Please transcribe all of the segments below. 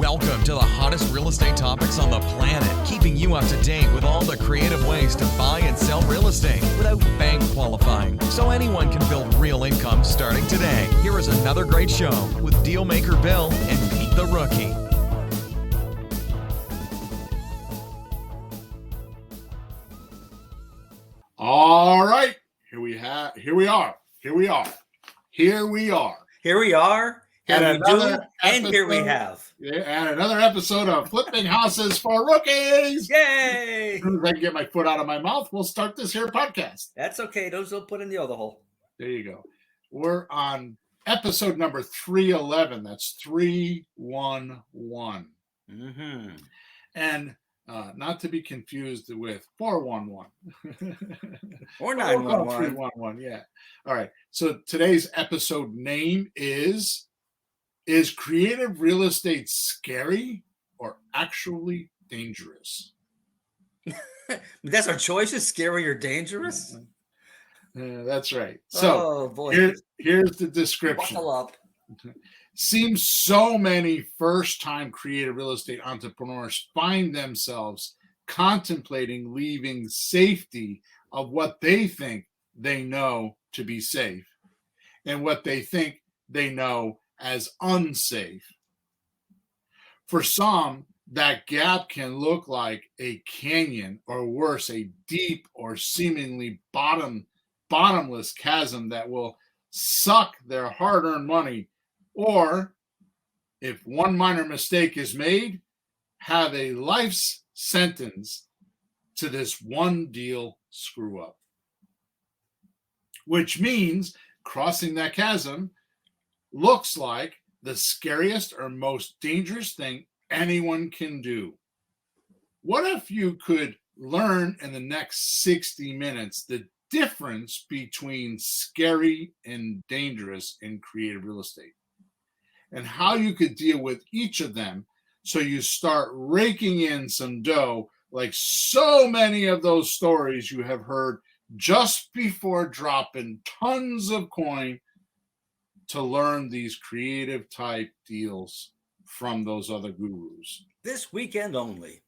Welcome to the hottest real estate topics on the planet, keeping you up to date with all the creative ways to buy and sell real estate without bank qualifying, so anyone can build real income starting today. Here is another great show with Dealmaker Bill and Pete the Rookie. All right, here we are. And another here we have. Yeah, and another episode of Flipping Houses for Rookies. Yay! As soon as I can get my foot out of my mouth, we'll start this here podcast. That's okay. Those will put in the other hole. There you go. We're on episode number 311. That's 311. Mm-hmm. And not to be confused with 411. Or 911. 311, yeah. All right. So today's episode name is creative real estate scary or actually dangerous? That's our choice, is scary or dangerous? That's right. So boy. Here's the description. Buckle up. Seems so many first-time creative real estate entrepreneurs find themselves contemplating leaving safety of what they think they know to be safe and what they think they know as unsafe. For some, that gap can look like a canyon, or worse, a deep or seemingly bottomless chasm that will suck their hard-earned money, or, if one minor mistake is made, have a life's sentence to this one deal screw up. Which means crossing that chasm looks like the scariest or most dangerous thing anyone can do. What if you could learn in the next 60 minutes the difference between scary and dangerous in creative real estate, and how you could deal with each of them so you start raking in some dough like so many of those stories you have heard just before dropping tons of coin to learn these creative type deals from those other gurus. This weekend only.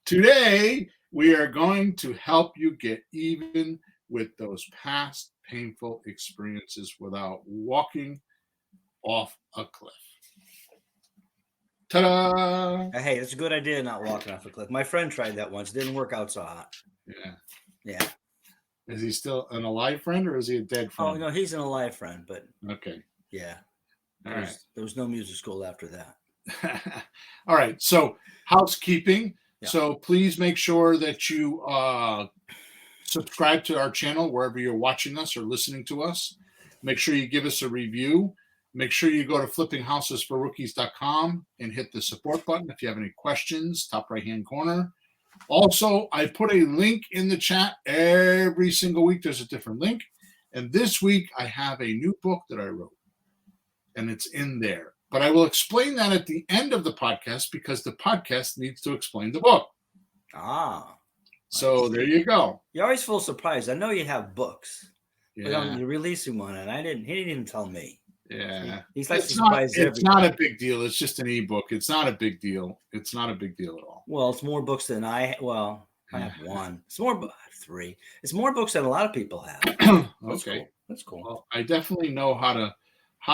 Today, we are going to help you get even with those past painful experiences without walking off a cliff. Ta-da! Hey, it's a good idea not walking off a cliff. My friend tried that once. Didn't work out so hot. Yeah. Is he still an alive friend or is he a dead friend? Oh, no, he's an alive friend, but okay. Yeah. There was no music school after that. All right. So housekeeping. Yeah. So please make sure that you subscribe to our channel wherever you're watching us or listening to us. Make sure you give us a review. Make sure you go to flippinghouses4rookies.com and hit the support button if you have any questions, top right-hand corner. Also, I put a link in the chat every single week. There's a different link. And this week, I have a new book that I wrote, and it's in there. But I will explain that at the end of the podcast because the podcast needs to explain the book. So there you go. You always feel surprised. I know you have books. Yeah. But you're releasing one, and he didn't even tell me. Yeah. He's like it's not a big deal. It's just an ebook. It's not a big deal. It's not a big deal at all. Well, it's more books than I have one. It's more, I have three. It's more books than a lot of people have. Okay. That's cool. Well, I definitely know how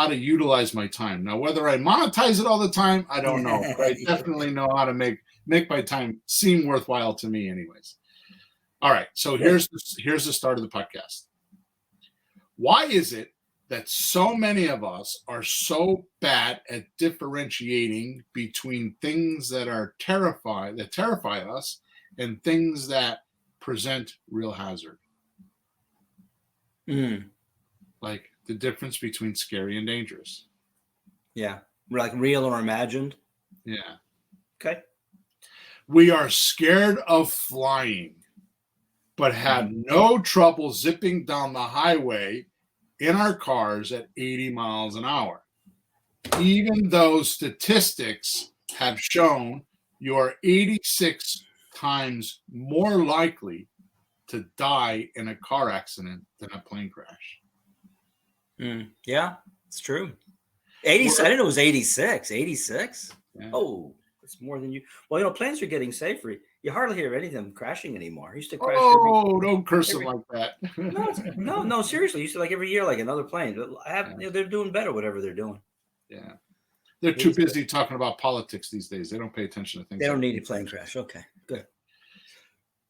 to utilize my time. Now, whether I monetize it all the time, I don't know. But I definitely know how to make my time seem worthwhile to me anyways. All right. So here's the start of the podcast. Why is it that so many of us are so bad at differentiating between things that terrify us and things that present real hazard? Like the difference between scary and dangerous. Yeah. Like real or imagined. Yeah. Okay. We are scared of flying, but have no trouble zipping down the highway in our cars at 80 miles an hour, even though statistics have shown you are 86 times more likely to die in a car accident than a plane crash. Yeah, it's true. 80. I didn't know it was 86. 86. Yeah. Oh, it's more than you. Well, planes are getting safer. You hardly hear any of them crashing anymore. I used to crash Oh, don't curse them every like that. no, seriously. Used to like every year, like another plane. But they're doing better, whatever they're doing. Yeah. They're too busy talking about politics these days. They don't pay attention to things. They don't need a plane crash. Okay, good.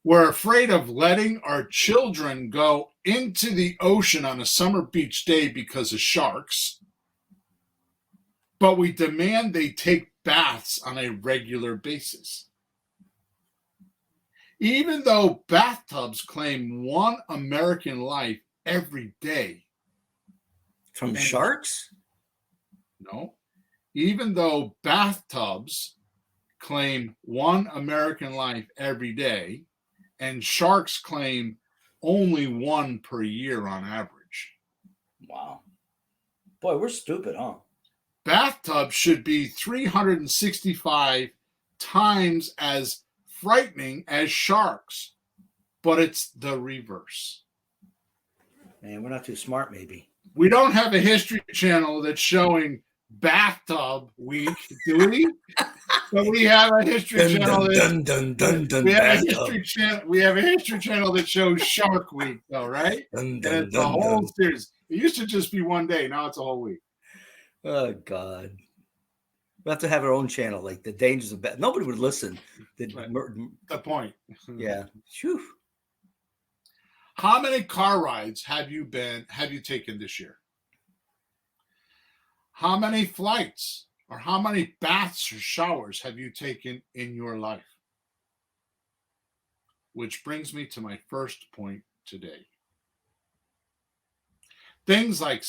We're afraid of letting our children go into the ocean on a summer beach day because of sharks, but we demand they take baths on a regular basis. Even though bathtubs claim 1 American life every day. From sharks? No. Even though bathtubs claim 1 American life every day, and sharks claim only 1 per year on average. Wow. Boy, we're stupid, huh? Bathtubs should be 365 times as frightening as sharks, but it's the reverse. Man, we're not too smart, maybe. We don't have a History Channel that's showing Bathtub Week, do we? But we have a History Channel. We have a History Channel that shows Shark Week, though, right? And it's a whole series. It used to just be one day. Now it's a whole week. Oh God. We have to have our own channel, like the dangers of bat. Nobody would listen. The point. Yeah. Whew. How many car rides have you taken this year? How many flights or how many baths or showers have you taken in your life? Which brings me to my first point today. Things like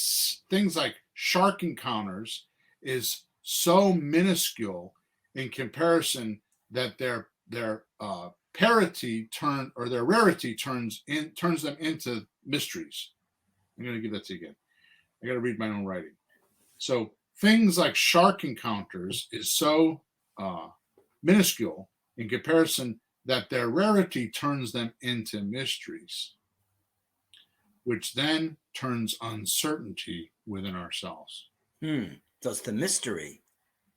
shark encounters is so minuscule in comparison that their rarity turns them into mysteries. I'm going to give that to you again. I got to read my own writing. So things like shark encounters is so minuscule in comparison that their rarity turns them into mysteries, which then turns uncertainty within ourselves. So it's the mystery.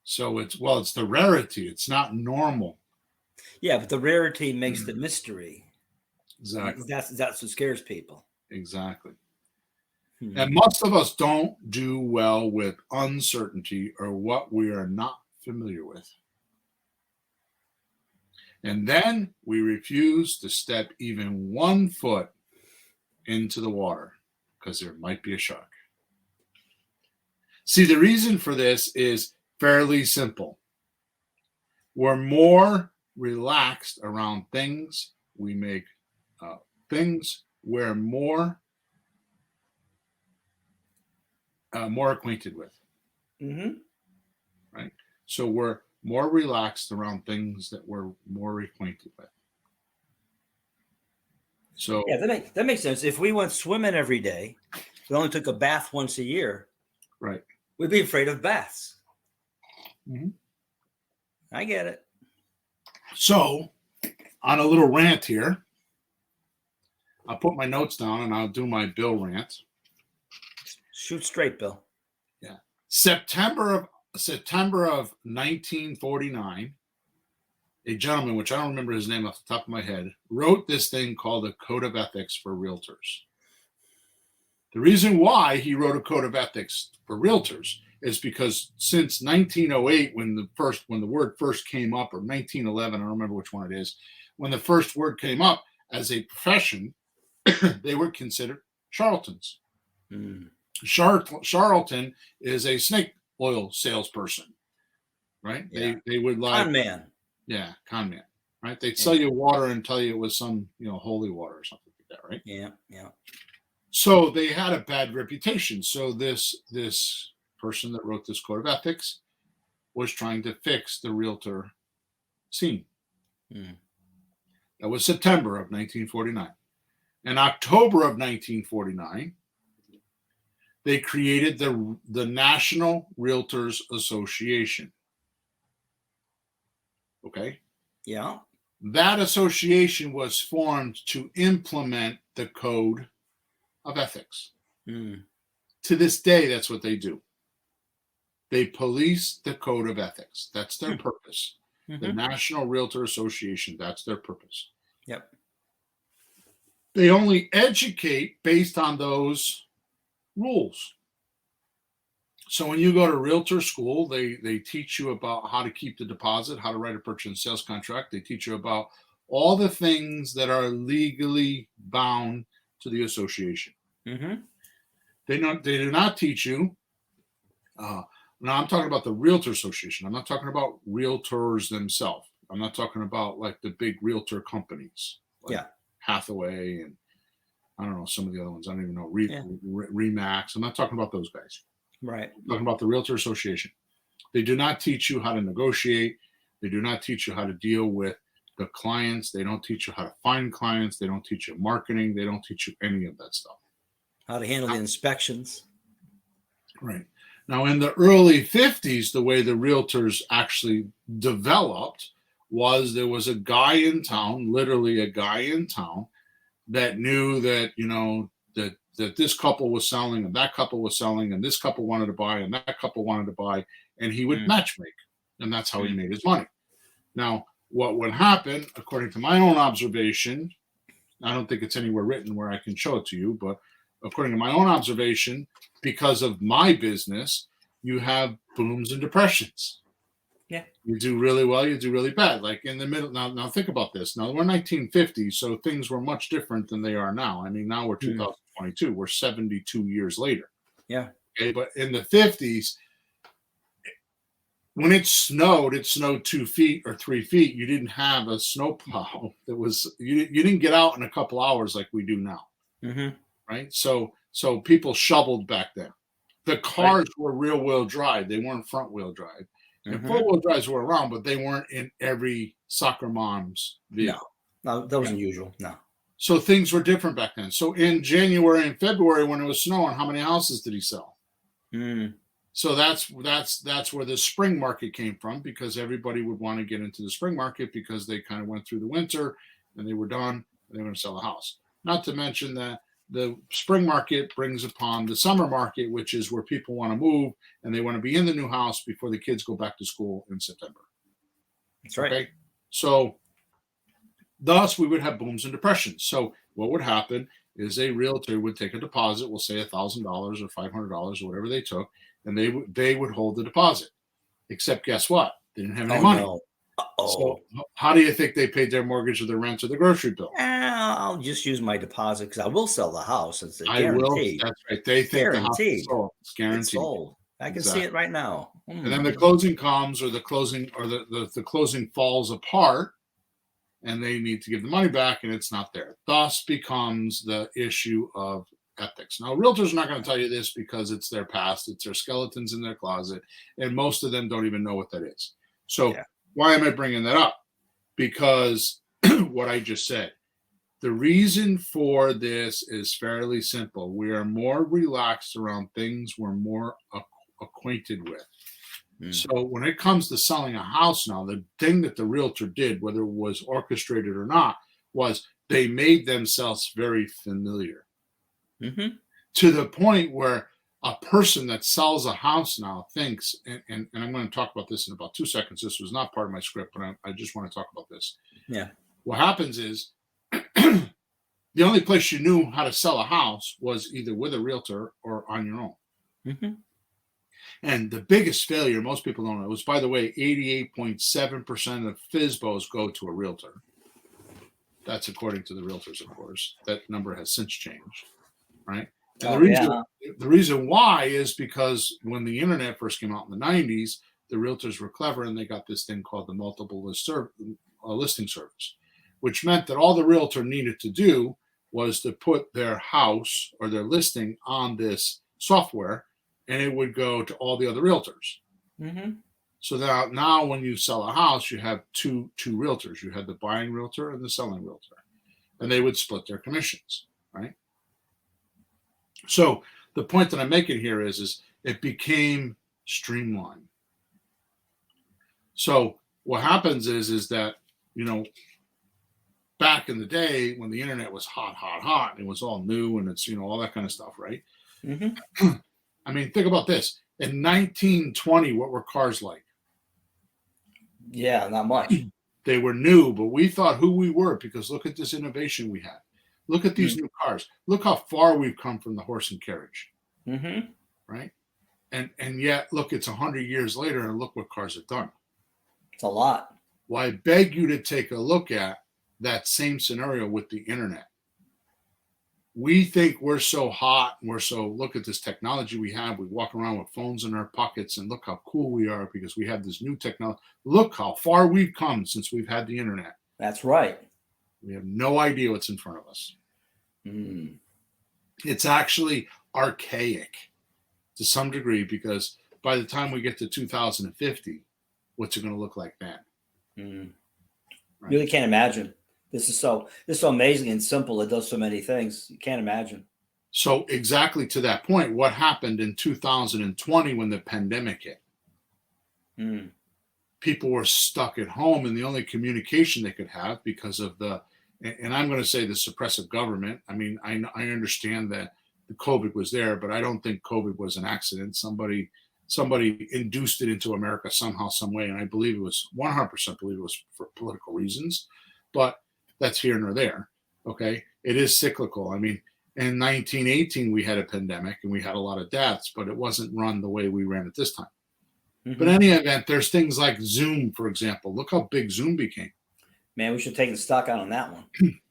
So it's the rarity. It's not normal. Yeah, but the rarity makes the mystery. Exactly. That's what scares people. Exactly. And most of us don't do well with uncertainty or what we are not familiar with. And then we refuse to step even 1 foot into the water because there might be a shark. See, the reason for this is fairly simple. We're more relaxed around things. We make things we're more acquainted with. Right? So we're more relaxed around things that we're more acquainted with. So yeah, that makes sense. If we went swimming every day, we only took a bath once a year, right, we'd be afraid of baths. I get it. So on a little rant here, I'll put my notes down and I'll do my Bill rant. Shoot straight, Bill. Yeah. September of 1949, a gentleman, which I don't remember his name off the top of my head, wrote this thing called a Code of Ethics for Realtors. The reason why he wrote a Code of Ethics for Realtors is because since 1908, when the word first came up, or 1911, I don't remember which one it is, when the first word came up as a profession, they were considered charlatans. Charlatan is a snake oil salesperson, right? Yeah. They would like con man. Yeah, con man, right? They'd sell you water and tell you it was some holy water or something like that, right? Yeah. So they had a bad reputation. So this person that wrote this Code of Ethics was trying to fix the realtor scene. That was September of 1949. In October of 1949, they created the National Realtors Association. Okay? Yeah. That association was formed to implement the Code of Ethics. To this day, that's what they do. They police the code of ethics. That's their Hmm. purpose. The Mm-hmm. National Realtor Association, that's their purpose. Yep. They only educate based on those rules. So when you go to realtor school, they teach you about how to keep the deposit, how to write a purchase and sales contract. They teach you about all the things that are legally bound to the association. Mm-hmm. They do not teach you. Now I'm talking about the realtor association. I'm not talking about realtors themselves. I'm not talking about like the big realtor companies, like Yeah. Hathaway and I don't know some of the other ones. I don't even know Yeah. Remax. I'm not talking about those guys. Right. I'm talking about the realtor association. They do not teach you how to negotiate. They do not teach you how to deal with the clients. They don't teach you how to find clients. They don't teach you marketing. They don't teach you any of that stuff. How to handle the inspections. Right. Now, in the early 50s, the way the realtors actually developed was there was a guy in town, literally a guy in town, that knew that, that this couple was selling and that couple was selling and this couple wanted to buy and that couple wanted to buy, and he would matchmake. And that's how he made his money. Now, what would happen, according to my own observation, I don't think it's anywhere written where I can show it to you, but according to my own observation, because of my business, you have booms and depressions. Yeah. You do really well, you do really bad. Like in the middle. Now think about this. Now we're 1950, so things were much different than they are now. I mean, now we're 2022. We're 72 years later. Yeah. Okay, but in the 50s, when it snowed 2 feet or 3 feet. You didn't have a snowplow. You didn't get out in a couple hours like we do now. Mm-hmm. Right? So people shoveled back then. The cars were rear wheel drive. They weren't front wheel drive. And four wheel drives were around, but they weren't in every soccer mom's vehicle. No, that wasn't usual. No. So things were different back then. So in January and February, when it was snowing, how many houses did he sell? So that's where the spring market came from, because everybody would want to get into the spring market because they kind of went through the winter and they were done and they were going to sell a house. Not to mention that the spring market brings upon the summer market, which is where people want to move and they want to be in the new house before the kids go back to school in September. That's right. Okay? So thus we would have booms and depressions. So what would happen is a realtor would take a deposit, we'll say $1,000 or $500 or whatever they took, and they would hold the deposit. Except guess what? They didn't have any money. No. So how do you think they paid their mortgage or their rent or the grocery bill? I'll just use my deposit because I will sell the house. It's I will. That's right. They think the house is sold. It's guaranteed. It's sold. I can see it right now. And then the closing comes, or the closing falls apart, and they need to give the money back, and it's not there. Thus becomes the issue of ethics. Now, realtors are not going to tell you this because it's their past, it's their skeletons in their closet, and most of them don't even know what that is. So why am I bringing that up? Because what I just said. The reason for this is fairly simple. We are more relaxed around things we're more acquainted with. So when it comes to selling a house now, the thing that the realtor did, whether it was orchestrated or not, was they made themselves very familiar. To the point where a person that sells a house now thinks, and I'm going to talk about this in about 2 seconds. This was not part of my script, but I just want to talk about this. Yeah. What happens is the only place you knew how to sell a house was either with a realtor or on your own. And the biggest failure, most people don't know, was, by the way, 88.7% of FSBOs go to a realtor. That's according to the realtors, of course. That number has since changed, right? And the reason why is because when the internet first came out in the 90s, the realtors were clever and they got this thing called the multiple listing service, which meant that all the realtor needed to do was to put their house or their listing on this software, and it would go to all the other realtors. So that now when you sell a house, you have two realtors. You had the buying realtor and the selling realtor, and they would split their commissions, right? So the point that I'm making here is it became streamlined. So what happens is that, back in the day when the internet was hot, and it was all new and it's, all that kind of stuff, right? I mean, think about this. In 1920, what were cars like? Yeah, not much. They were new, but we thought who we were because look at this innovation we had. Look at these new cars. Look how far we've come from the horse and carriage, right? And yet, look, it's 100 years later, and look what cars have done. It's a lot. Well, I beg you to take a look at that same scenario with the internet. We think we're so hot and look at this technology we have. We walk around with phones in our pockets and look how cool we are because we have this new technology. Look how far we've come since we've had the internet. That's right. We have no idea what's in front of us. It's actually archaic to some degree because by the time we get to 2050, what's it going to look like then? Right. Really can't imagine. This is so amazing and simple. It does so many things. You can't imagine. So exactly to that point, what happened in 2020 when the pandemic hit? People were stuck at home, and the only communication they could have because of and I'm going to say the suppressive government. I mean, I understand that the COVID was there, but I don't think COVID was an accident. Somebody induced it into America somehow, some way, and I believe it was 100% believe it was for political reasons. But that's here nor there. Okay, it is cyclical. I mean, in 1918 we had a pandemic and we had a lot of deaths, but it wasn't run the way we ran it this time. But in any event, there's things like Zoom, for example. Look how big Zoom became. Man, we should take the stock out on that one.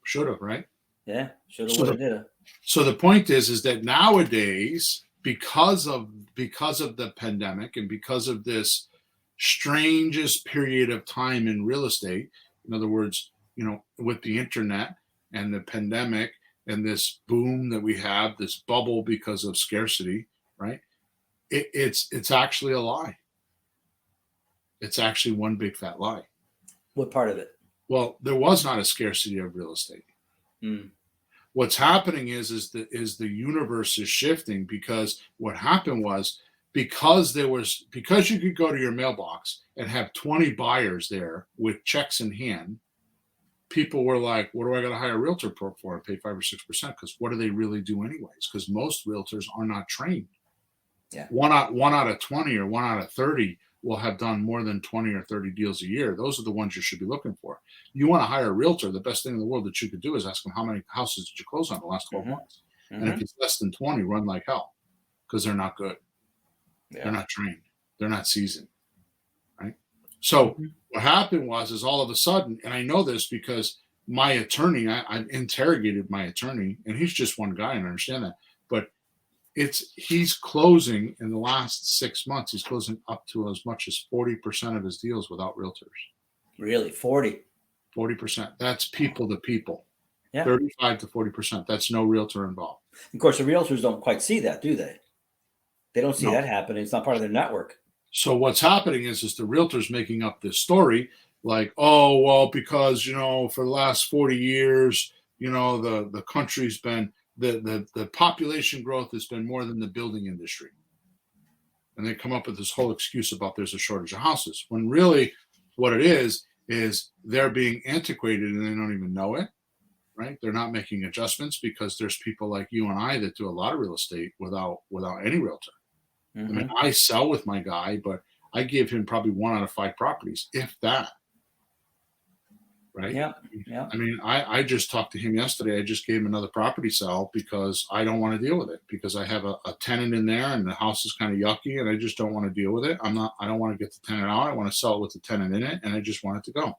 Should have, right? Yeah, should have, would have, did have. So the point is that nowadays, because of the pandemic and because of this strangest period of time in real estate, in other words, with the internet and the pandemic and this boom that we have, this bubble because of scarcity, right? It's actually a lie. It's actually one big fat lie. What part of it? Well, there was not a scarcity of real estate. What's happening is the universe is shifting because what happened was because you could go to your mailbox and have 20 buyers there with checks in hand. People were like, what do I got to hire a realtor for and pay 5 or 6%? Because what do they really do anyways? Because most realtors are not trained. Yeah. One out of 20 or 1 out of 30 will have done more than 20 or 30 deals a year. Those are the ones you should be looking for. You want to hire a realtor, the best thing in the world that you could do is ask them how many houses did you close on the last 12 months? And if it's less than 20, run like hell because they're not good. Yeah. They're not trained. They're not seasoned. Right? So what happened was all of a sudden, and I know this because my attorney, I interrogated my attorney, and he's just one guy, and I understand that. But he's closing in the last 6 months, he's closing up to as much as 40% of his deals without realtors. Really? 40%. That's people to people. Yeah. 35 to 40%. That's no realtor involved. Of course, the realtors don't quite see that, do they? They don't see that happening. It's not part of their network. So what's happening is the realtors making up this story like, oh, well, because, for the last 40 years, the country's been, the population growth has been more than the building industry. And they come up with this whole excuse about there's a shortage of houses. When really what it is they're being antiquated and they don't even know it, right? They're not making adjustments because there's people like you and I that do a lot of real estate without any realtor. I mean, I sell with my guy, but I give him probably 1 out of 5 properties, if that. Right? Yeah. I mean, I just talked to him yesterday. I just gave him another property sell because I don't want to deal with it because I have a tenant in there and the house is kind of yucky and I just don't want to deal with it. I don't want to get the tenant out. I want to sell it with the tenant in it and I just want it to go.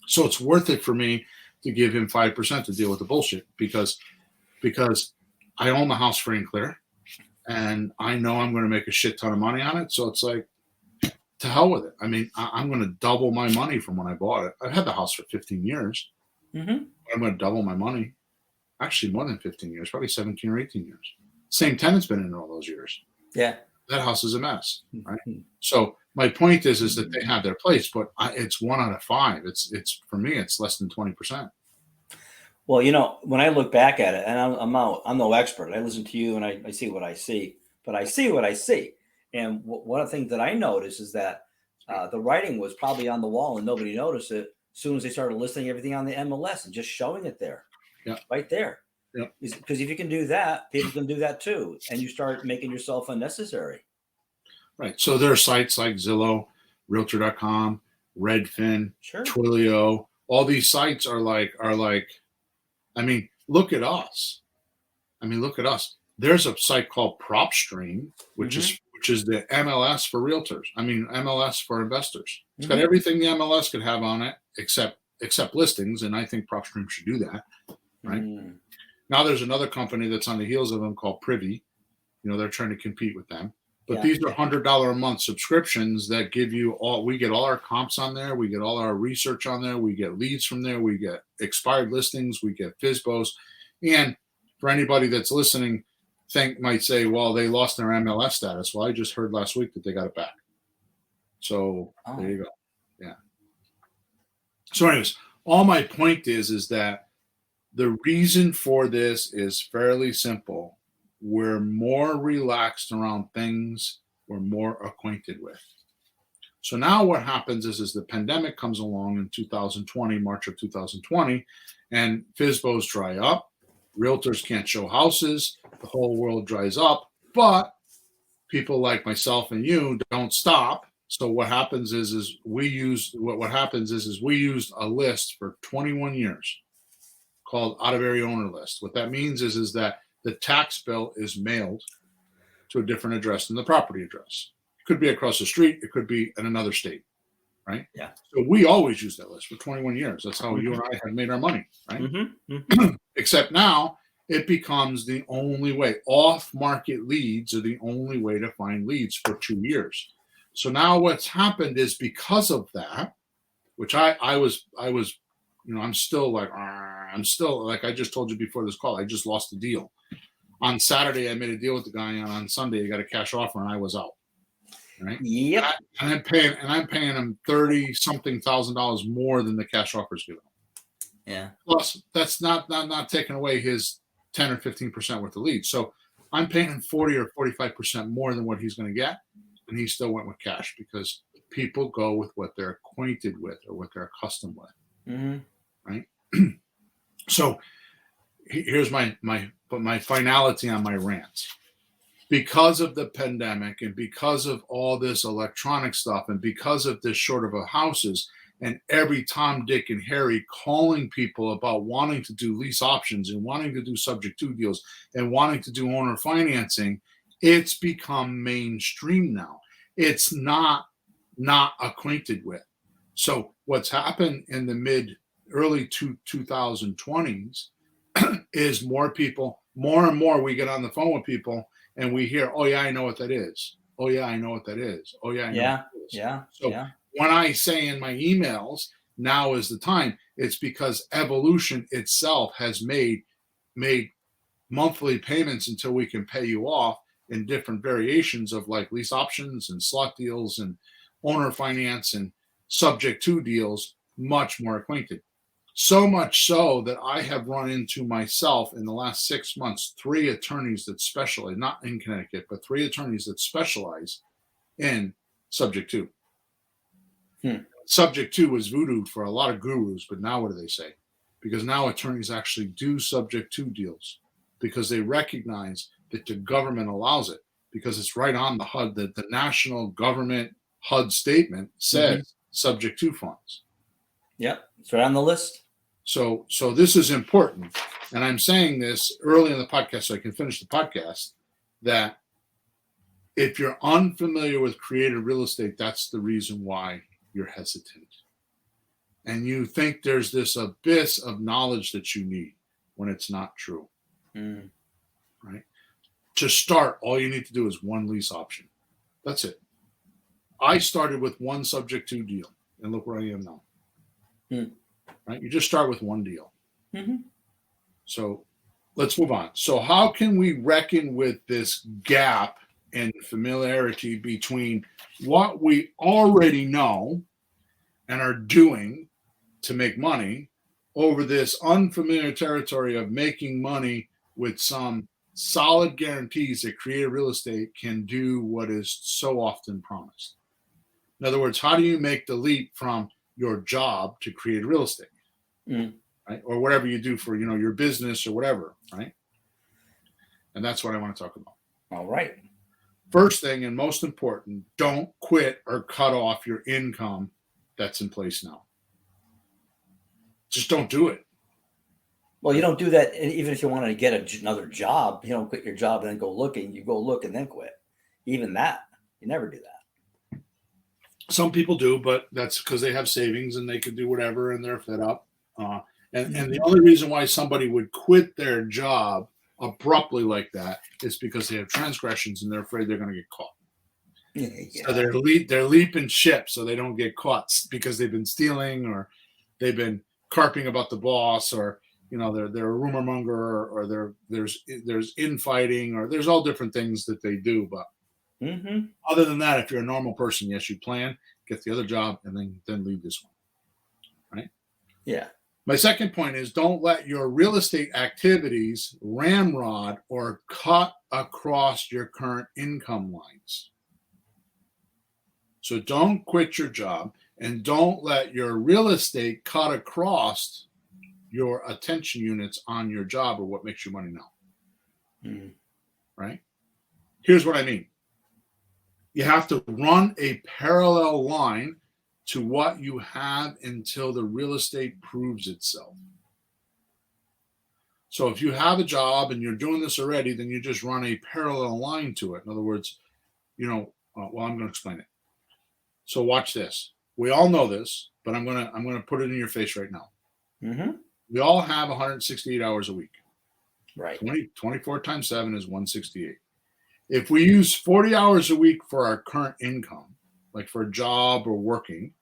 So it's worth it for me to give him 5% to deal with the bullshit because I own the house free and clear. And I know I'm going to make a shit ton of money on it. So it's like, to hell with it. I mean, I'm going to double my money from when I bought it. I've had the house for 15 years. I'm going to double my money. Actually, more than 15 years, probably 17 or 18 years. Same tenant's been in all those years. Yeah. That house is a mess. Right? So my point is that they have their place, but it's 1 out of 5. It's for me, it's less than 20%. Well, when I look back at it, and I'm no expert. I listen to you and I see what I see, but I see what I see. And one of the things that I noticed is that the writing was probably on the wall and nobody noticed it as soon as they started listing everything on the MLS and just showing it there, right there. Yep. Because if you can do that, people can do that too, and you start making yourself unnecessary. Right. So there are sites like Zillow, Realtor.com, Redfin, Sure. Twilio. All these sites are like. I mean, look at us. There's a site called PropStream, which is the MLS for realtors. I mean, MLS for investors. It's got everything the MLS could have on it, except listings, and I think PropStream should do that. Right. Now there's another company that's on the heels of them called Privy. They're trying to compete with them. But these are $100 a month subscriptions that give you we get all our comps on there. We get all our research on there. We get leads from there. We get expired listings. We get FSBOs. And for anybody that's listening, might say, well, they lost their MLS status. Well, I just heard last week that they got it back. So there you go. Yeah. So anyways, all my point is that the reason for this is fairly simple. We're more relaxed around things we're more acquainted with. So now what happens is the pandemic comes along in 2020, March of 2020, and FSBOs dry up. Realtors can't show houses. The whole world dries up. But people like myself and you don't stop. So what happens is we used a list for 21 years called out of area owner list. What that means is that the tax bill is mailed to a different address than the property address. It could be across the street. It could be in another state, right? Yeah. So we always use that list for 21 years. That's how you and I have made our money, right? Except now it becomes the only way. Off-market leads are the only way to find leads for 2 years. So now what's happened is because of that, which I was I'm still like I just told you before this call, I just lost the deal. On Saturday, I made a deal with the guy, and on Sunday, I got a cash offer, and I was out. Right? Yep. And I'm paying him $30-something thousand more than the cash offer's given. Yeah. Plus, that's not taking away his 10 or 15% worth of leads. So I'm paying him 40 or 45% more than what he's going to get, and he still went with cash because people go with what they're acquainted with or what they're accustomed with. Right. So here's my finality on my rant. Because of the pandemic and because of all this electronic stuff and because of this short of a houses and every Tom, Dick, and Harry calling people about wanting to do lease options and wanting to do subject to deals and wanting to do owner financing, it's become mainstream now. It's not acquainted with. So what's happened in the early 2020s is more and more we get on the phone with people and we hear, oh yeah, I know what that is. Oh yeah, I know what that is. Oh yeah, I know what that is. Yeah. So when I say in my emails, now is the time, it's because evolution itself has made monthly payments until we can pay you off in different variations of like lease options and slot deals and owner finance and subject to deals much more acquainted. So much so that I have run into myself in the last 6 months, 3 attorneys that specialize, not in Connecticut, but 3 attorneys that specialize in subject to. Subject to was voodoo for a lot of gurus, but now what do they say? Because now attorneys actually do subject to deals because they recognize that the government allows it because it's right on the HUD, that the national government HUD statement says subject to funds. Yep, it's right on the list. So this is important. And I'm saying this early in the podcast so I can finish the podcast, that if you're unfamiliar with creative real estate, that's the reason why you're hesitant. And you think there's this abyss of knowledge that you need when it's not true. Right? To start, all you need to do is one lease option. That's it. I started with one subject to deal, and look where I am now. Right? You just start with one deal. So let's move on. So how can we reckon with this gap in familiarity between what we already know and are doing to make money over this unfamiliar territory of making money with some solid guarantees that creative real estate can do what is so often promised? In other words, how do you make the leap from your job to create real estate? Right? right? Or whatever you do for, your business or whatever, right? And that's what I want to talk about. All right. First thing and most important, don't quit or cut off your income that's in place now. Just don't do it. Well, you don't do that even if you want to get another job. You don't quit your job and then go looking. You go look and then quit. Even that, you never do that. Some people do, but that's because they have savings and they can do whatever and they're fed up. And the only reason why somebody would quit their job abruptly like that is because they have transgressions and they're afraid they're going to get caught. Yeah. So they're leaping ship so they don't get caught because they've been stealing or they've been carping about the boss or they're a rumor monger or there's infighting or there's all different things that they do. But other than that, if you're a normal person, yes, you plan, get the other job, and then leave this one. Right? Yeah. My second point is don't let your real estate activities ramrod or cut across your current income lines. So don't quit your job and don't let your real estate cut across your attention units on your job or what makes you money now. Right? Here's what I mean. You have to run a parallel line to what you have until the real estate proves itself. So if you have a job and you're doing this already, then you just run a parallel line to it. In other words, I'm going to explain it. So watch this. We all know this, but I'm going to put it in your face right now. We all have 168 hours a week. Right. 24 times 7 is 168. If we use 40 hours a week for our current income, like for a job or working,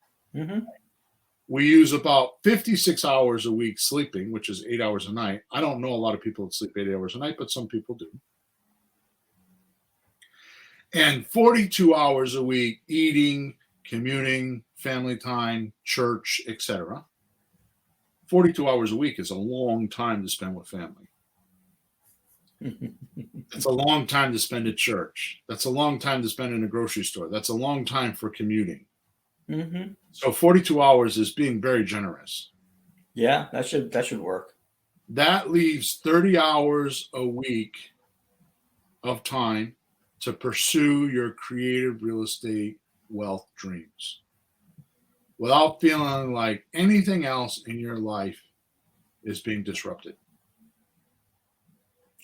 we use about 56 hours a week sleeping, which is 8 hours a night. I don't know a lot of people that sleep 8 hours a night, but some people do. And 42 hours a week eating, commuting, family time, church, etc. 42 hours a week is a long time to spend with family. That's a long time to spend at church. That's a long time to spend in a grocery store. That's a long time for commuting. So 42 hours is being very generous. Yeah, that should work. That leaves 30 hours a week of time to pursue your creative real estate wealth dreams without feeling like anything else in your life is being disrupted.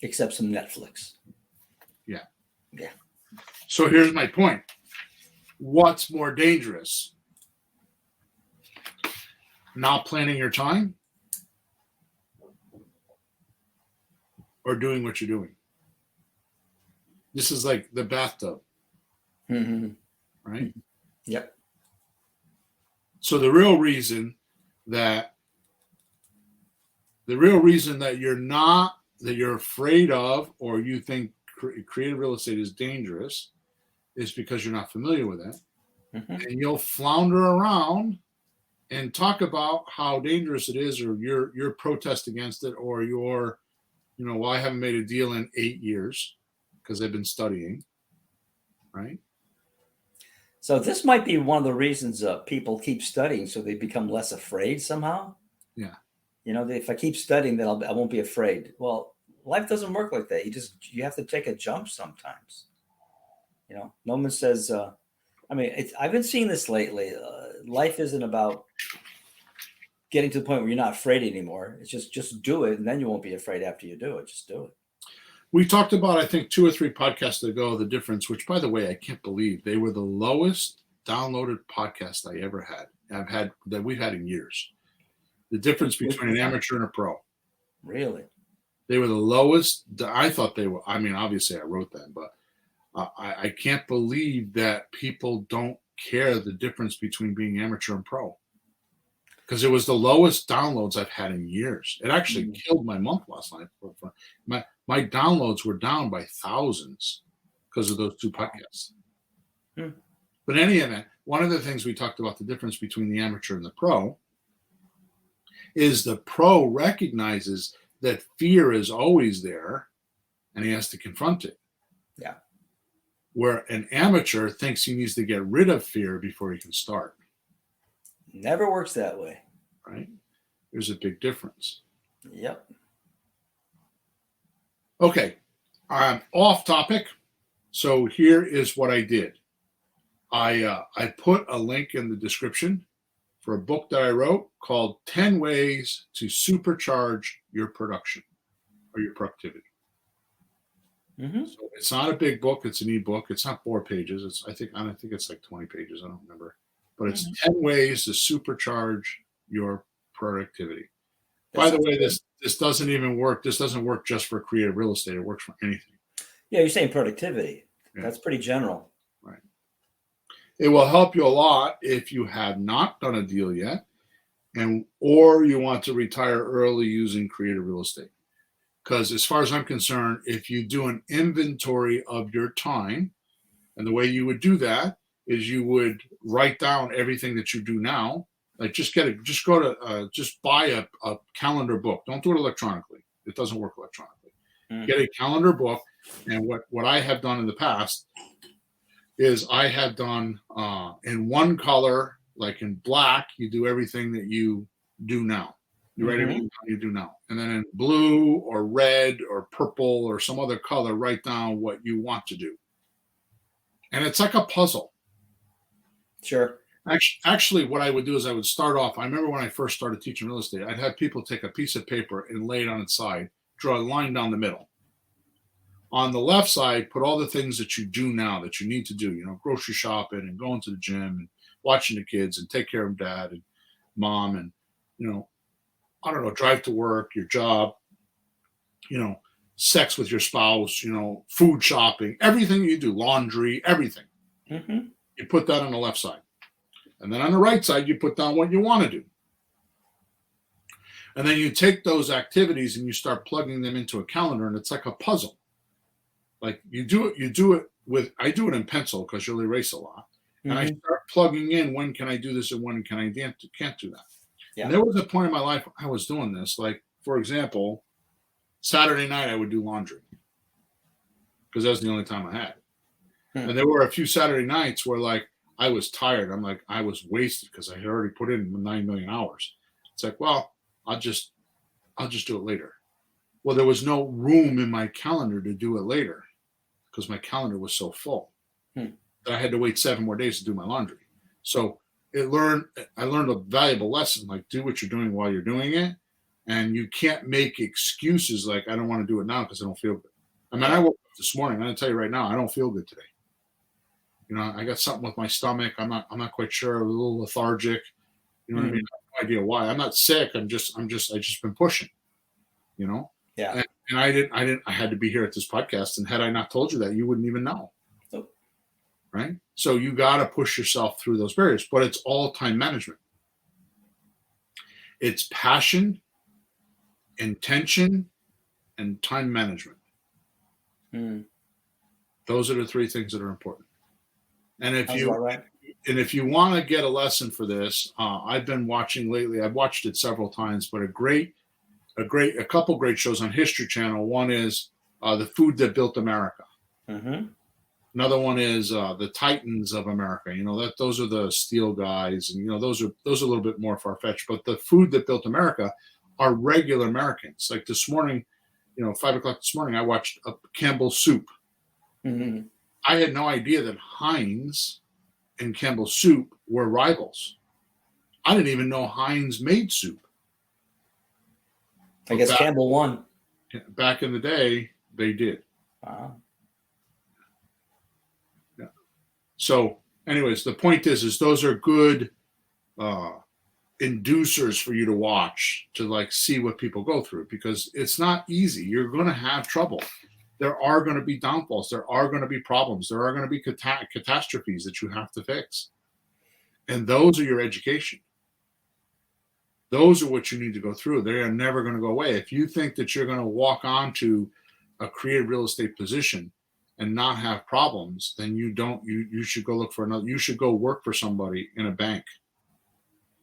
Except some Netflix. Yeah. Yeah. So here's my point. What's more dangerous? Not planning your time or doing what you're doing? This is like the bathtub. Right? Yep. So the real reason that you're afraid of or you think creative real estate is dangerous is because you're not familiar with it. And you'll flounder around and talk about how dangerous it is or your protest against it or well, I haven't made a deal in 8 years because I've been studying, right? So this might be one of the reasons people keep studying, so they become less afraid somehow. Yeah. If I keep studying, then I won't be afraid. Well, life doesn't work like that. You have to take a jump sometimes. Noman says, I've been seeing this lately. Life isn't about getting to the point where you're not afraid anymore. It's just do it, and then you won't be afraid after you do it. Just do it. We talked about, I think, 2 or 3 podcasts ago, the difference, which, by the way, I can't believe they were the lowest downloaded podcast I ever had. We've had in years. The difference between an amateur and a pro. Really? They were the lowest. I thought they were. Obviously I wrote them, but I can't believe that people don't care the difference between being amateur and pro. Because it was the lowest downloads I've had in years. It actually killed my month last night. My downloads were down by thousands because of those 2 podcasts. But in any event, one of the things we talked about the difference between the amateur and the pro is the pro recognizes that fear is always there and he has to confront it. Yeah. Where an amateur thinks he needs to get rid of fear before he can start. Never works that way. Right? There's a big difference. Yep. Okay, I'm off topic. So here is what I did. I put a link in the description for a book that I wrote called 10 Ways to Supercharge Your Production or Your Productivity. So it's not a big book. It's an ebook. It's not 4 pages. I think it's like 20 pages. I don't remember. But it's 10 ways to supercharge your productivity. By the way, this doesn't even work. This doesn't work just for creative real estate. It works for anything. Yeah, you're saying productivity. Yeah. That's pretty general. Right. It will help you a lot if you have not done a deal yet, or you want to retire early using creative real estate. Because as far as I'm concerned, if you do an inventory of your time, and the way you would do that is you would write down everything that you do now. Like just buy a calendar book. Don't do it electronically. It doesn't work electronically. Get a calendar book. And what I have done in the past is I have done in one color, like in black, you do everything that you do now. You write everything down you do now. And then in blue or red or purple or some other color, write down what you want to do. And it's like a puzzle. Sure. Actually, what I would do is I would start off. I remember when I first started teaching real estate, I'd have people take a piece of paper and lay it on its side, draw a line down the middle. On the left side, put all the things that you do now that you need to do, grocery shopping and going to the gym and watching the kids and take care of dad and mom and, I don't know, drive to work, your job, sex with your spouse, food shopping, everything you do, laundry, everything. You put that on the left side. And then on the right side, you put down what you want to do. And then you take those activities and you start plugging them into a calendar, and it's like a puzzle. Like I do it in pencil because you'll erase a lot. And I start plugging in, when can I do this and when can I can't do that. Yeah. And there was a point in my life I was doing this. Like, for example, Saturday night I would do laundry because that was the only time I had. And there were a few Saturday nights where like I was tired. I'm like, I was wasted because I had already put in 9 million hours. It's like, well, I'll just do it later. Well, there was no room in my calendar to do it later because my calendar was so full that I had to wait 7 more days to do my laundry. So I learned a valuable lesson, like do what you're doing while you're doing it. And you can't make excuses like, I don't want to do it now because I don't feel good. I mean, I woke up this morning. I'm going to tell you right now, I don't feel good today. I got something with my stomach. I'm not quite sure. I'm a little lethargic. You know what I mean? I have no idea why. I'm not sick. I just been pushing, Yeah. And I had to be here at this podcast. And had I not told you that, you wouldn't even know. Nope. Right. So you got to push yourself through those barriers, but it's all time management. It's passion, intention, and time management. Those are the 3 things that are important. And if you want to get a lesson for this, I've been watching lately. I've watched it several times, but a couple great shows on History Channel. One is The Food That Built America. Another one is The Titans of America. Those are the steel guys, and those are a little bit more far-fetched. But The Food That Built America are regular Americans. Like this morning, 5 o'clock this morning, I watched Campbell's Soup. I had no idea that Heinz and Campbell's Soup were rivals. I didn't even know Heinz made soup. I guess Campbell won. Back in the day, they did. Wow. Yeah. So, anyways, the point is those are good inducers for you to watch to like see what people go through, because it's not easy. You're going to have trouble. There are going to be downfalls. There are going to be problems. There are going to be catastrophes that you have to fix. And those are your education. Those are what you need to go through. They are never going to go away. If you think that you're going to walk onto a creative real estate position and not have problems, then you should go look for another. You should go work for somebody in a bank.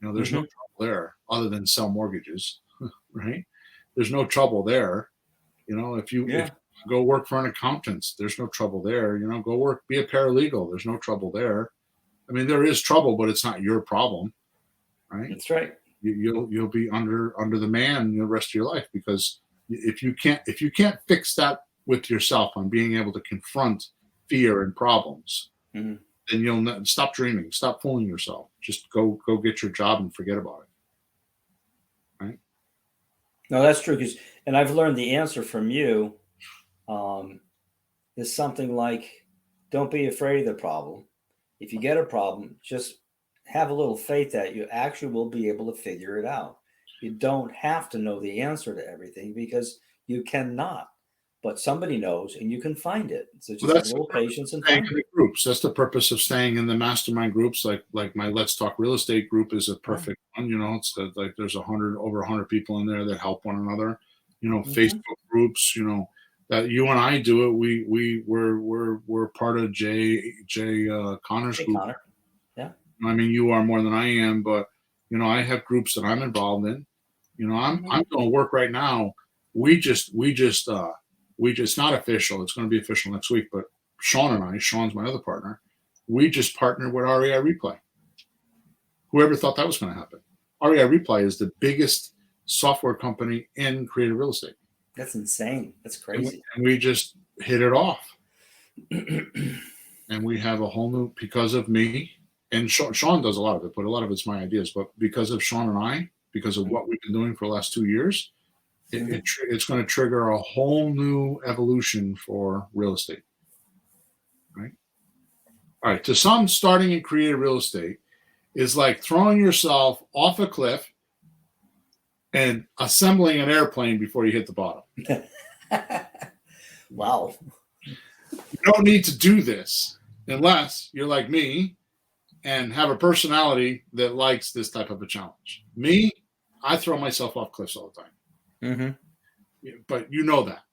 There's no trouble there other than sell mortgages, right? There's no trouble there. If you go work for an accountant, there's no trouble there. Go work, be a paralegal. There's no trouble there. I mean, there is trouble, but it's not your problem, right? That's right. you'll be under the man the rest of your life, because if you can't fix that with yourself on being able to confront fear and problems, Mhm. then you'll stop dreaming, stop fooling yourself. Just go get your job and forget about it. Right? No, that's true. And I've learned the answer from you is something like, don't be afraid of the problem. If you get a problem, just have a little faith that you actually will be able to figure it out. You don't have to know the answer to everything, because you cannot, but somebody knows and you can find it. So just have a little patience and staying find in it. the groups. That's the purpose of staying in the mastermind groups. Like my Let's Talk Real Estate group is a perfect one. It's like there's over 100 people in there that help one another. Facebook groups. That you and I do it. We're part of Jay Connor's Hey, group. Connor. Yeah. I mean, you are more than I am, but I have groups that I'm involved in. I'm doing work right now. We just not official. It's going to be official next week. But Sean's my other partner. We just partnered with REI Replay. Whoever thought that was going to happen? REI Replay is the biggest software company in creative real estate. That's insane. That's crazy. And we just hit it off. And we have a whole new, because of me, and Sean does a lot of it, but a lot of it's my ideas. But because of Sean and I, because of what we've been doing for the last 2 years, it's going to trigger a whole new evolution for real estate. Right? All right. To some, starting in creative real estate is like throwing yourself off a cliff and assembling an airplane before you hit the bottom. Wow. You don't need to do this unless you're like me and have a personality that likes this type of a challenge. Me, I throw myself off cliffs all the time. Mm-hmm. But you know that.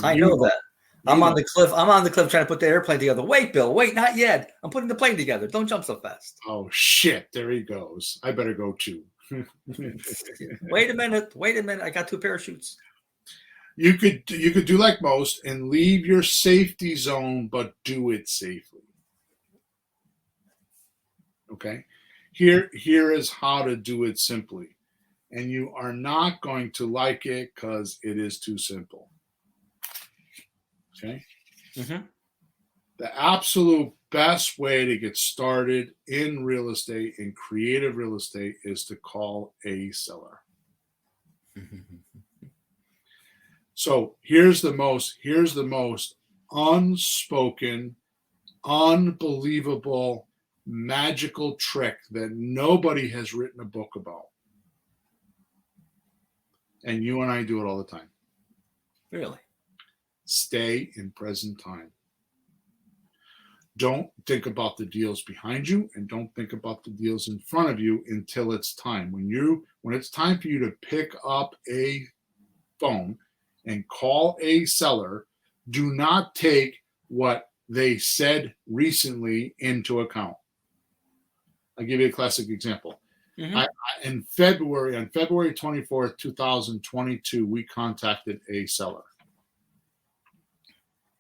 I know that. I'm on the cliff. I'm on the cliff trying to put the airplane together. Wait, Bill. Wait, not yet. I'm putting the plane together. Don't jump so fast. Oh, shit. There he goes. I better go too. Wait a minute. I got 2 parachutes. You could do like most and leave your safety zone, but do it safely. Okay? Here is how to do it simply. And you are not going to like it because it is too simple. Okay? Mm-hmm. The absolute best way to get started in real estate, in creative real estate, is to call a seller. So here's the most unspoken, unbelievable, magical trick that nobody has written a book about. And you and I do it all the time. Really? Stay in present time. Don't think about the deals behind you, and don't think about the deals in front of you until it's time. When it's time for you to pick up a phone and call a seller, do not take what they said recently into account. I'll give you a classic example. Mm-hmm. On February 24th, 2022, we contacted a seller.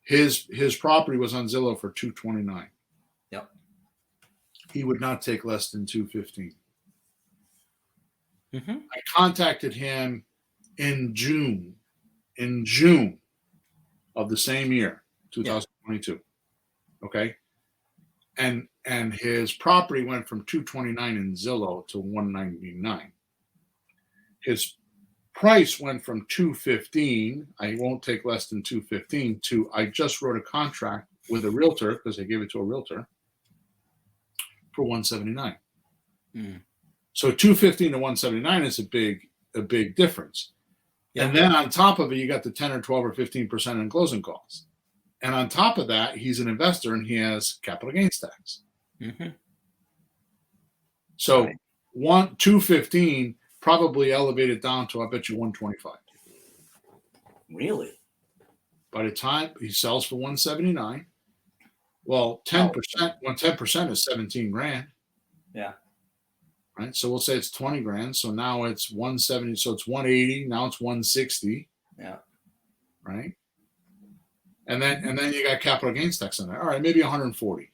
His property was on Zillow for $229. Yep. He would not take less than $215. Mm-hmm. I contacted him in June of the same year, 2022. Yeah. Okay. And his property went from $229 in Zillow to $199. His price went from $215, I won't take less than $215, to I just wrote a contract with a realtor, because I gave it to a realtor, for $179. Mm. So $215 to $179 is a big difference. Yeah. And then on top of it, you got the 10 or 12 or 15% in closing costs. And on top of that, he's an investor and he has capital gains tax. Mm-hmm. So right. $215 probably elevated down to, I bet you, $125. Really? By the time he sells for $179, well, 10%, when 10% is $17,000. Yeah. Right. So we'll say it's $20,000. So now it's $170. So it's $180. Now it's $160. Yeah. Right. And then you got capital gains tax on there. All right, maybe $140.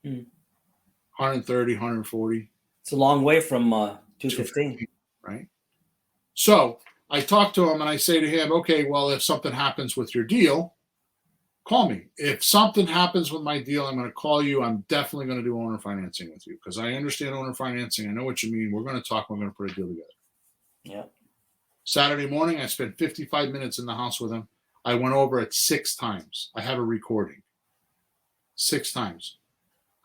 130, $140. It's a long way from $215. So I talk to him and I say to him, okay, well, if something happens with your deal, call me. If something happens with my deal, I'm going to call you. I'm definitely going to do owner financing with you because I understand owner financing. I know what you mean. We're going to talk. We're going to put a deal together. Yeah. Saturday morning, I spent 55 minutes in the house with him. I went over it 6 times. I have a recording. 6 times.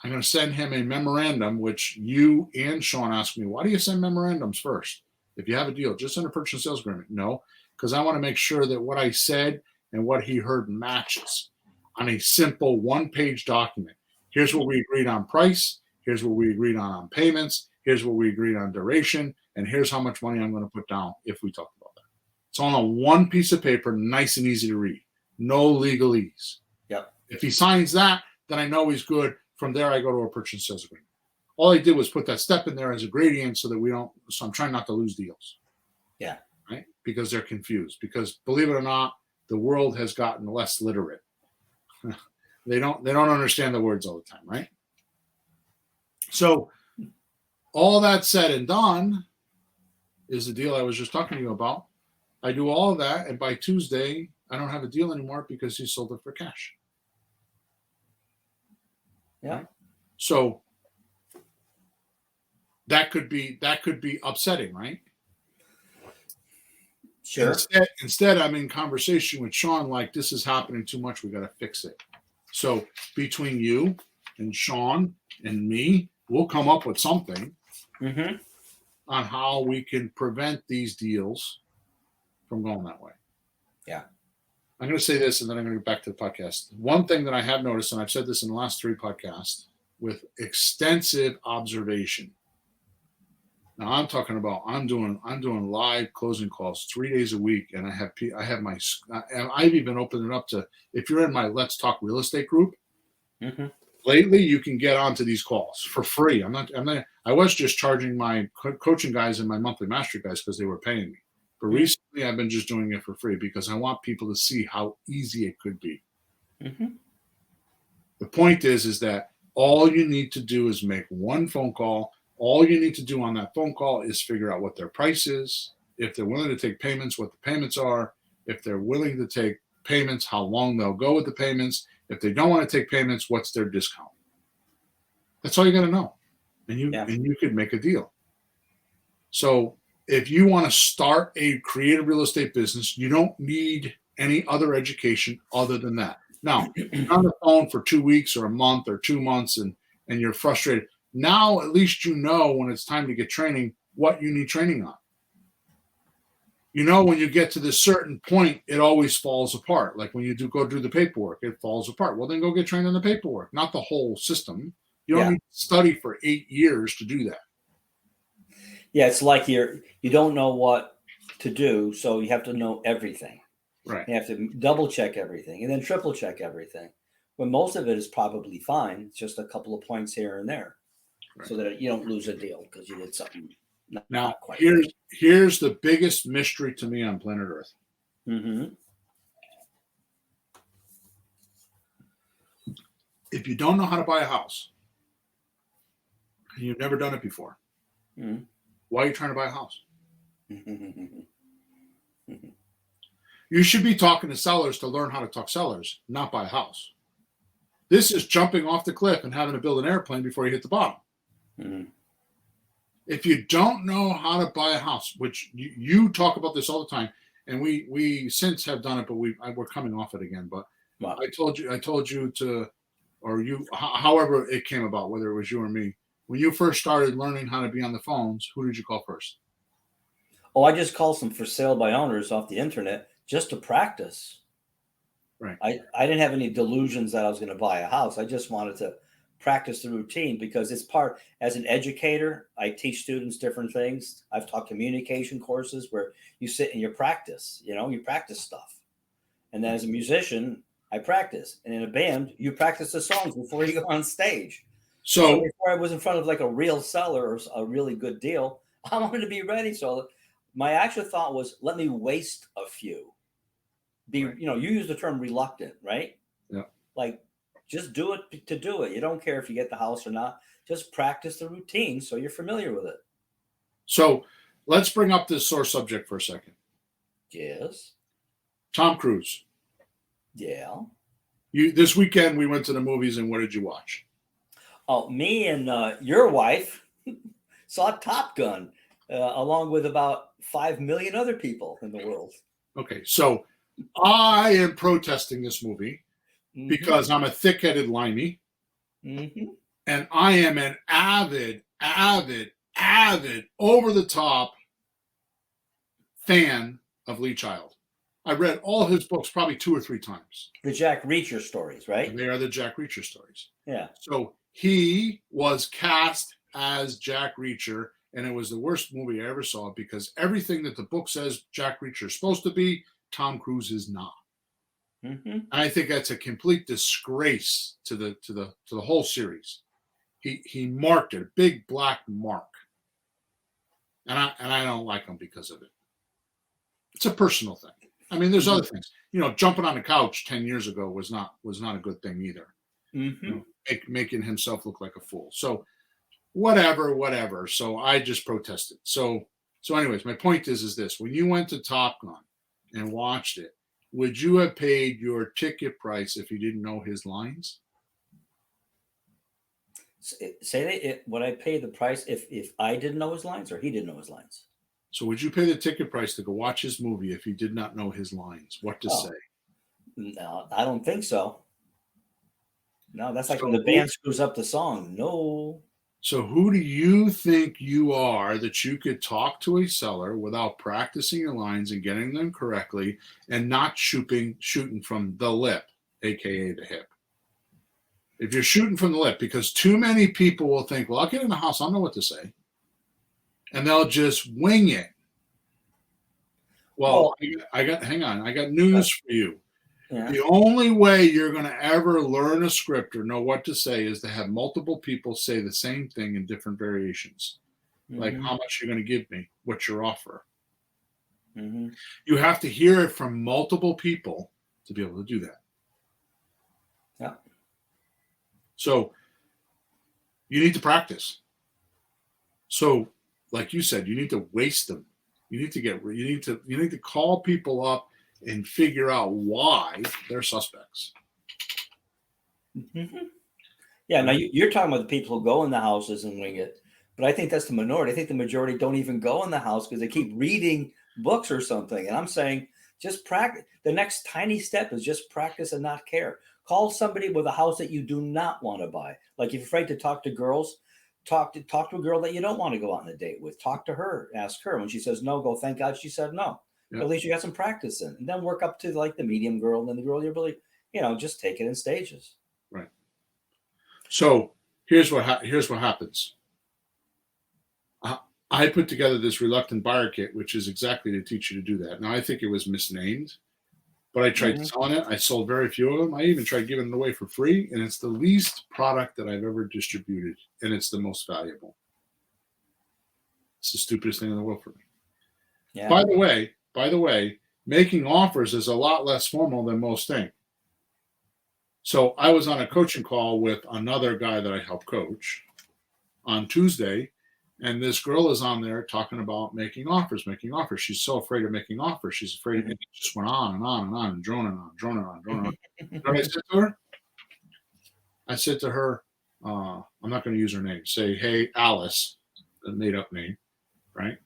I'm going to send him a memorandum, which you and Sean asked me, why do you send memorandums first? If you have a deal, just send a purchase and sales agreement. No, because I want to make sure that what I said and what he heard matches on a simple 1-page document. Here's what we agreed on price. Here's what we agreed on payments. Here's what we agreed on duration. And here's how much money I'm going to put down if we talk about that. It's all on one piece of paper, nice and easy to read. No legalese. Yep. If he signs that, then I know he's good. From there, I go to a purchase and sales agreement. All I did was put that step in there as a gradient so that we don't, so I'm trying not to lose deals. Yeah. Right? Because they're confused. Because believe it or not, the world has gotten less literate. They don't understand the words all the time, right? So all that said and done is the deal I was just talking to you about. I do all of that, and by Tuesday, I don't have a deal anymore because he sold it for cash. Yeah. Right? So that could be upsetting, right? Sure. Instead, I'm in conversation with Sean like, this is happening too much. We got to fix it. So between you and Sean and me, we'll come up with something on how we can prevent these deals from going that way. Yeah. I'm going to say this, and then I'm going to get back to the podcast. One thing that I have noticed, and I've said this in the last 3 podcasts, with extensive observation. Now I'm talking about I'm doing live closing calls 3 days a week, and I've even opened it up to, if you're in my Let's Talk Real Estate group. Lately, you can get onto these calls for free. I was just charging my coaching guys and my monthly mastery guys because they were paying me. But recently, I've been just doing it for free because I want people to see how easy it could be. The point is that all you need to do is make one phone call. All you need to do on that phone call is figure out what their price is, if they're willing to take payments, what the payments are, if they're willing to take payments, how long they'll go with the payments. If they don't want to take payments, what's their discount? That's all you got to know. And you could make a deal. So if you want to start a creative real estate business, you don't need any other education other than that. Now, you're on the phone for 2 weeks or a month or 2 months and you're frustrated. Now, at least you know when it's time to get training, what you need training on. You know, when you get to this certain point, it always falls apart. Like when you go do the paperwork, it falls apart. Well, then go get trained on the paperwork, not the whole system. You don't need to study for 8 years to do that. Yeah, it's like you don't know what to do, so you have to know everything. Right. You have to double check everything and then triple check everything. When most of it is probably fine. It's just a couple of points here and there, so that you don't lose a deal because you did something not quite right. Here's the biggest mystery to me on planet Earth. If you don't know how to buy a house, and you've never done it before, why are you trying to buy a house? You should be talking to sellers to learn how to talk sellers, not buy a house. This is jumping off the cliff and having to build an airplane before you hit the bottom. If you don't know how to buy a house, which you talk about this all the time, and we since have done it, but we're coming off it again. But wow. I told you to, or you, however it came about, whether it was you or me, when you first started learning how to be on the phones, who did you call first? Oh, I just called some for sale by owners off the internet just to practice. Right. I didn't have any delusions that I was going to buy a house. I just wanted to practice the routine because it's part, as an educator, I teach students different things. I've taught communication courses where you sit and you practice, you practice stuff. And then as a musician, I practice. And in a band, you practice the songs before you go on stage. So before I was in front of like a real seller or a really good deal, I wanted to be ready. So my actual thought was, let me waste a few. You use the term reluctant, right? Yeah. Like, just do it to do it. You don't care if you get the house or not. Just practice the routine so you're familiar with it. So let's bring up this sore subject for a second. Yes. Tom Cruise. Yeah. This weekend we went to the movies, and what did you watch? Oh, me and your wife saw Top Gun, along with about 5 million other people in the world. Okay, so I am protesting this movie because I'm a thick-headed limey, and I am an avid, over-the-top fan of Lee Child. I read all his books probably 2 or 3 times. The Jack Reacher stories, right? And they are the Jack Reacher stories. Yeah. So he was cast as Jack Reacher, and it was the worst movie I ever saw because everything that the book says Jack Reacher is supposed to be, Tom Cruise is not. And I think that's a complete disgrace to the whole series. He marked it, a big black mark, and I don't like him because of it. It's a personal thing. I mean, there's other things. Jumping on the couch 10 years ago was not a good thing either. Making himself look like a fool. So whatever. So I just protested. So anyways, my point is this: when you went to Top Gun and watched it, would you have paid your ticket price if you didn't know his lines? Would I pay the price if I didn't know his lines or he didn't know his lines? So would you pay the ticket price to go watch his movie if you did not know his lines? What to say? No, I don't think so. No, that's like when the band screws up the song. No. So who do you think you are that you could talk to a seller without practicing your lines and getting them correctly and not shooting from the lip, aka the hip? If you're shooting from the lip, because too many people will think, well, I'll get in the house, I'll know what to say. And they'll just wing it. Well, hang on, I got news for you. Yeah. The only way you're going to ever learn a script or know what to say is to have multiple people say the same thing in different variations. Like, how much you're going to give me? What's your offer? You have to hear it from multiple people to be able to do that. Yeah. So you need to practice. So, like you said, you need to waste them. You need to call people up and figure out why they're suspects. Yeah, now you're talking about the people who go in the houses and wing it, but I think that's the minority. I think the majority don't even go in the house because they keep reading books or something. And I'm saying just practice. The next tiny step is just practice and not care. Call somebody with a house that you do not want to buy. Like if you're afraid to talk to girls, talk to a girl that you don't want to go out on a date with. Talk to her, ask her. When she says no, go, thank God she said no. Yep. At least you got some practice in, and then work up to like the medium girl, and then the girl you're really, just take it in stages. Right. So here's what happens. I put together this reluctant buyer kit, which is exactly to teach you to do that. Now I think it was misnamed, but I tried selling it. I sold very few of them. I even tried giving it away for free, and it's the least product that I've ever distributed, and it's the most valuable. It's the stupidest thing in the world for me. Yeah. By the way, making offers is a lot less formal than most think. So I was on a coaching call with another guy that I help coach on Tuesday, and this girl is on there talking about making offers. She's so afraid of making offers. She's afraid, and it just went on and on and on, and droning on. You know what I said to her? I said to her, I'm not going to use her name. Say, hey, Alice, a made-up name, right?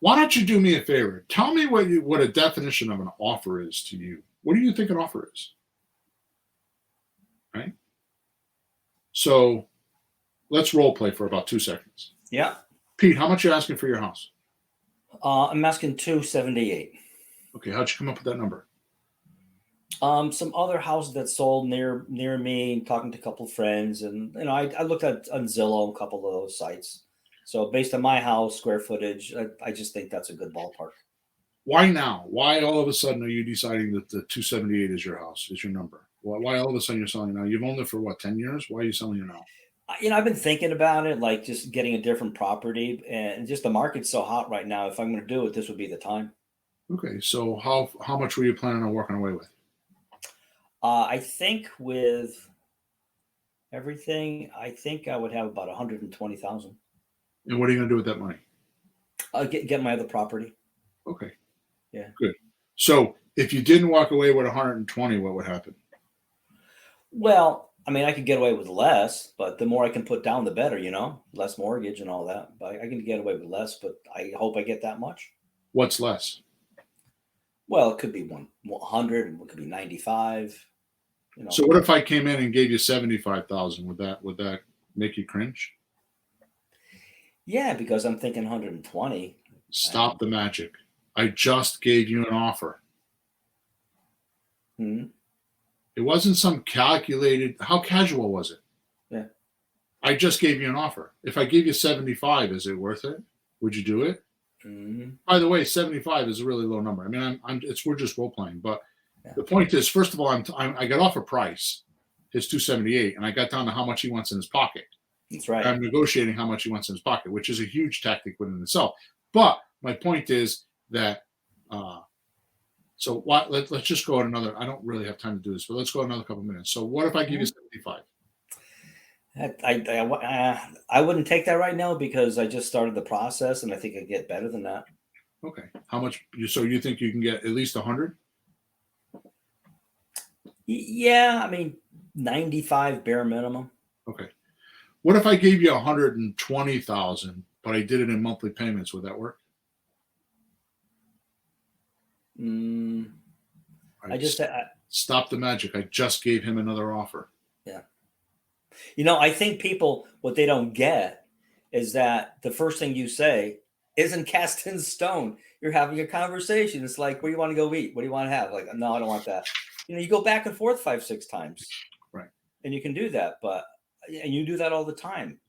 Why don't you do me a favor? Tell me what a definition of an offer is to you. What do you think an offer is? Right? So let's role play for about 2 seconds. Yeah. Pete, how much are you asking for your house? I'm asking $278. Okay, how'd you come up with that number? Some other houses that sold near me, talking to a couple of friends, and I looked at on Zillow, a couple of those sites. So based on my house square footage, I just think that's a good ballpark. Why now? Why all of a sudden are you deciding that the 278 is your house, is your number? Why all of a sudden you're selling now? You've owned it for what, 10 years? Why are you selling it now? I've been thinking about it, like just getting a different property, and just the market's so hot right now. If I'm going to do it, this would be the time. Okay, so how much were you planning on walking away with? I think with everything, I think I would have about $120,000. And what are you going to do with that money? I'll get my other property. Okay. Yeah. Good. So if you didn't walk away with 120, what would happen? Well, I mean, I could get away with less, but the more I can put down, the better, less mortgage and all that. But I can get away with less, but I hope I get that much. What's less? Well, it could be 100, it could be 95. So what if I came in and gave you 75,000? Would that make you cringe? Yeah, because I'm thinking 120. Stop the magic. I just gave you an offer. Hmm. It wasn't some calculated. How casual was it? Yeah. I just gave you an offer. If I give you 75, is it worth it? Would you do it? Mm-hmm. By the way, 75 is a really low number. I mean, we're just role playing, but Yeah. the point is, first of all, I got off a price, his 278, and I got down to how much he wants in his pocket. That's right. I'm negotiating how much he wants in his pocket, which is a huge tactic within itself. But my point is that, so what? Let's just go at another. I don't really have time to do this, but let's go another couple minutes. So what if I give you 75? I wouldn't take that right now because I just started the process, and I think I'd get better than that. Okay. How much? So you think you can get at least 100? Yeah, I mean 95 bare minimum. Okay. What if I gave you 120,000, but I did it in monthly payments? Would that work? Stop the magic. I just gave him another offer. Yeah. I think people, what they don't get is that the first thing you say isn't cast in stone. You're having a conversation. It's like, where do you want to go eat? What do you want to have? Like, no, I don't want that. You go back and forth 5-6 times. Right. And you can do that, and you do that all the time.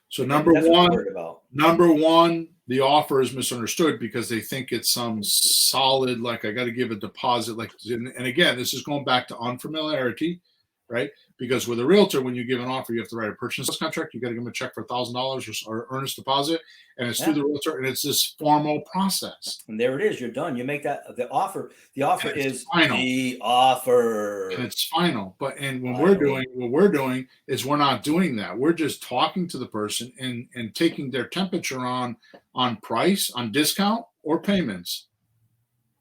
So number one, the offer is misunderstood because they think it's some solid, like I got to give a deposit. And again, this is going back to unfamiliarity, right? Because with a realtor, when you give an offer, you have to write a purchase contract. You got to give them a check for $1,000 or earnest deposit, and it's through the realtor, and it's this formal process. And there it is. You're done. You make that the offer. The offer is final. The offer, and it's final. But what we're doing is we're not doing that. We're just talking to the person and taking their temperature on price, on discount, or payments.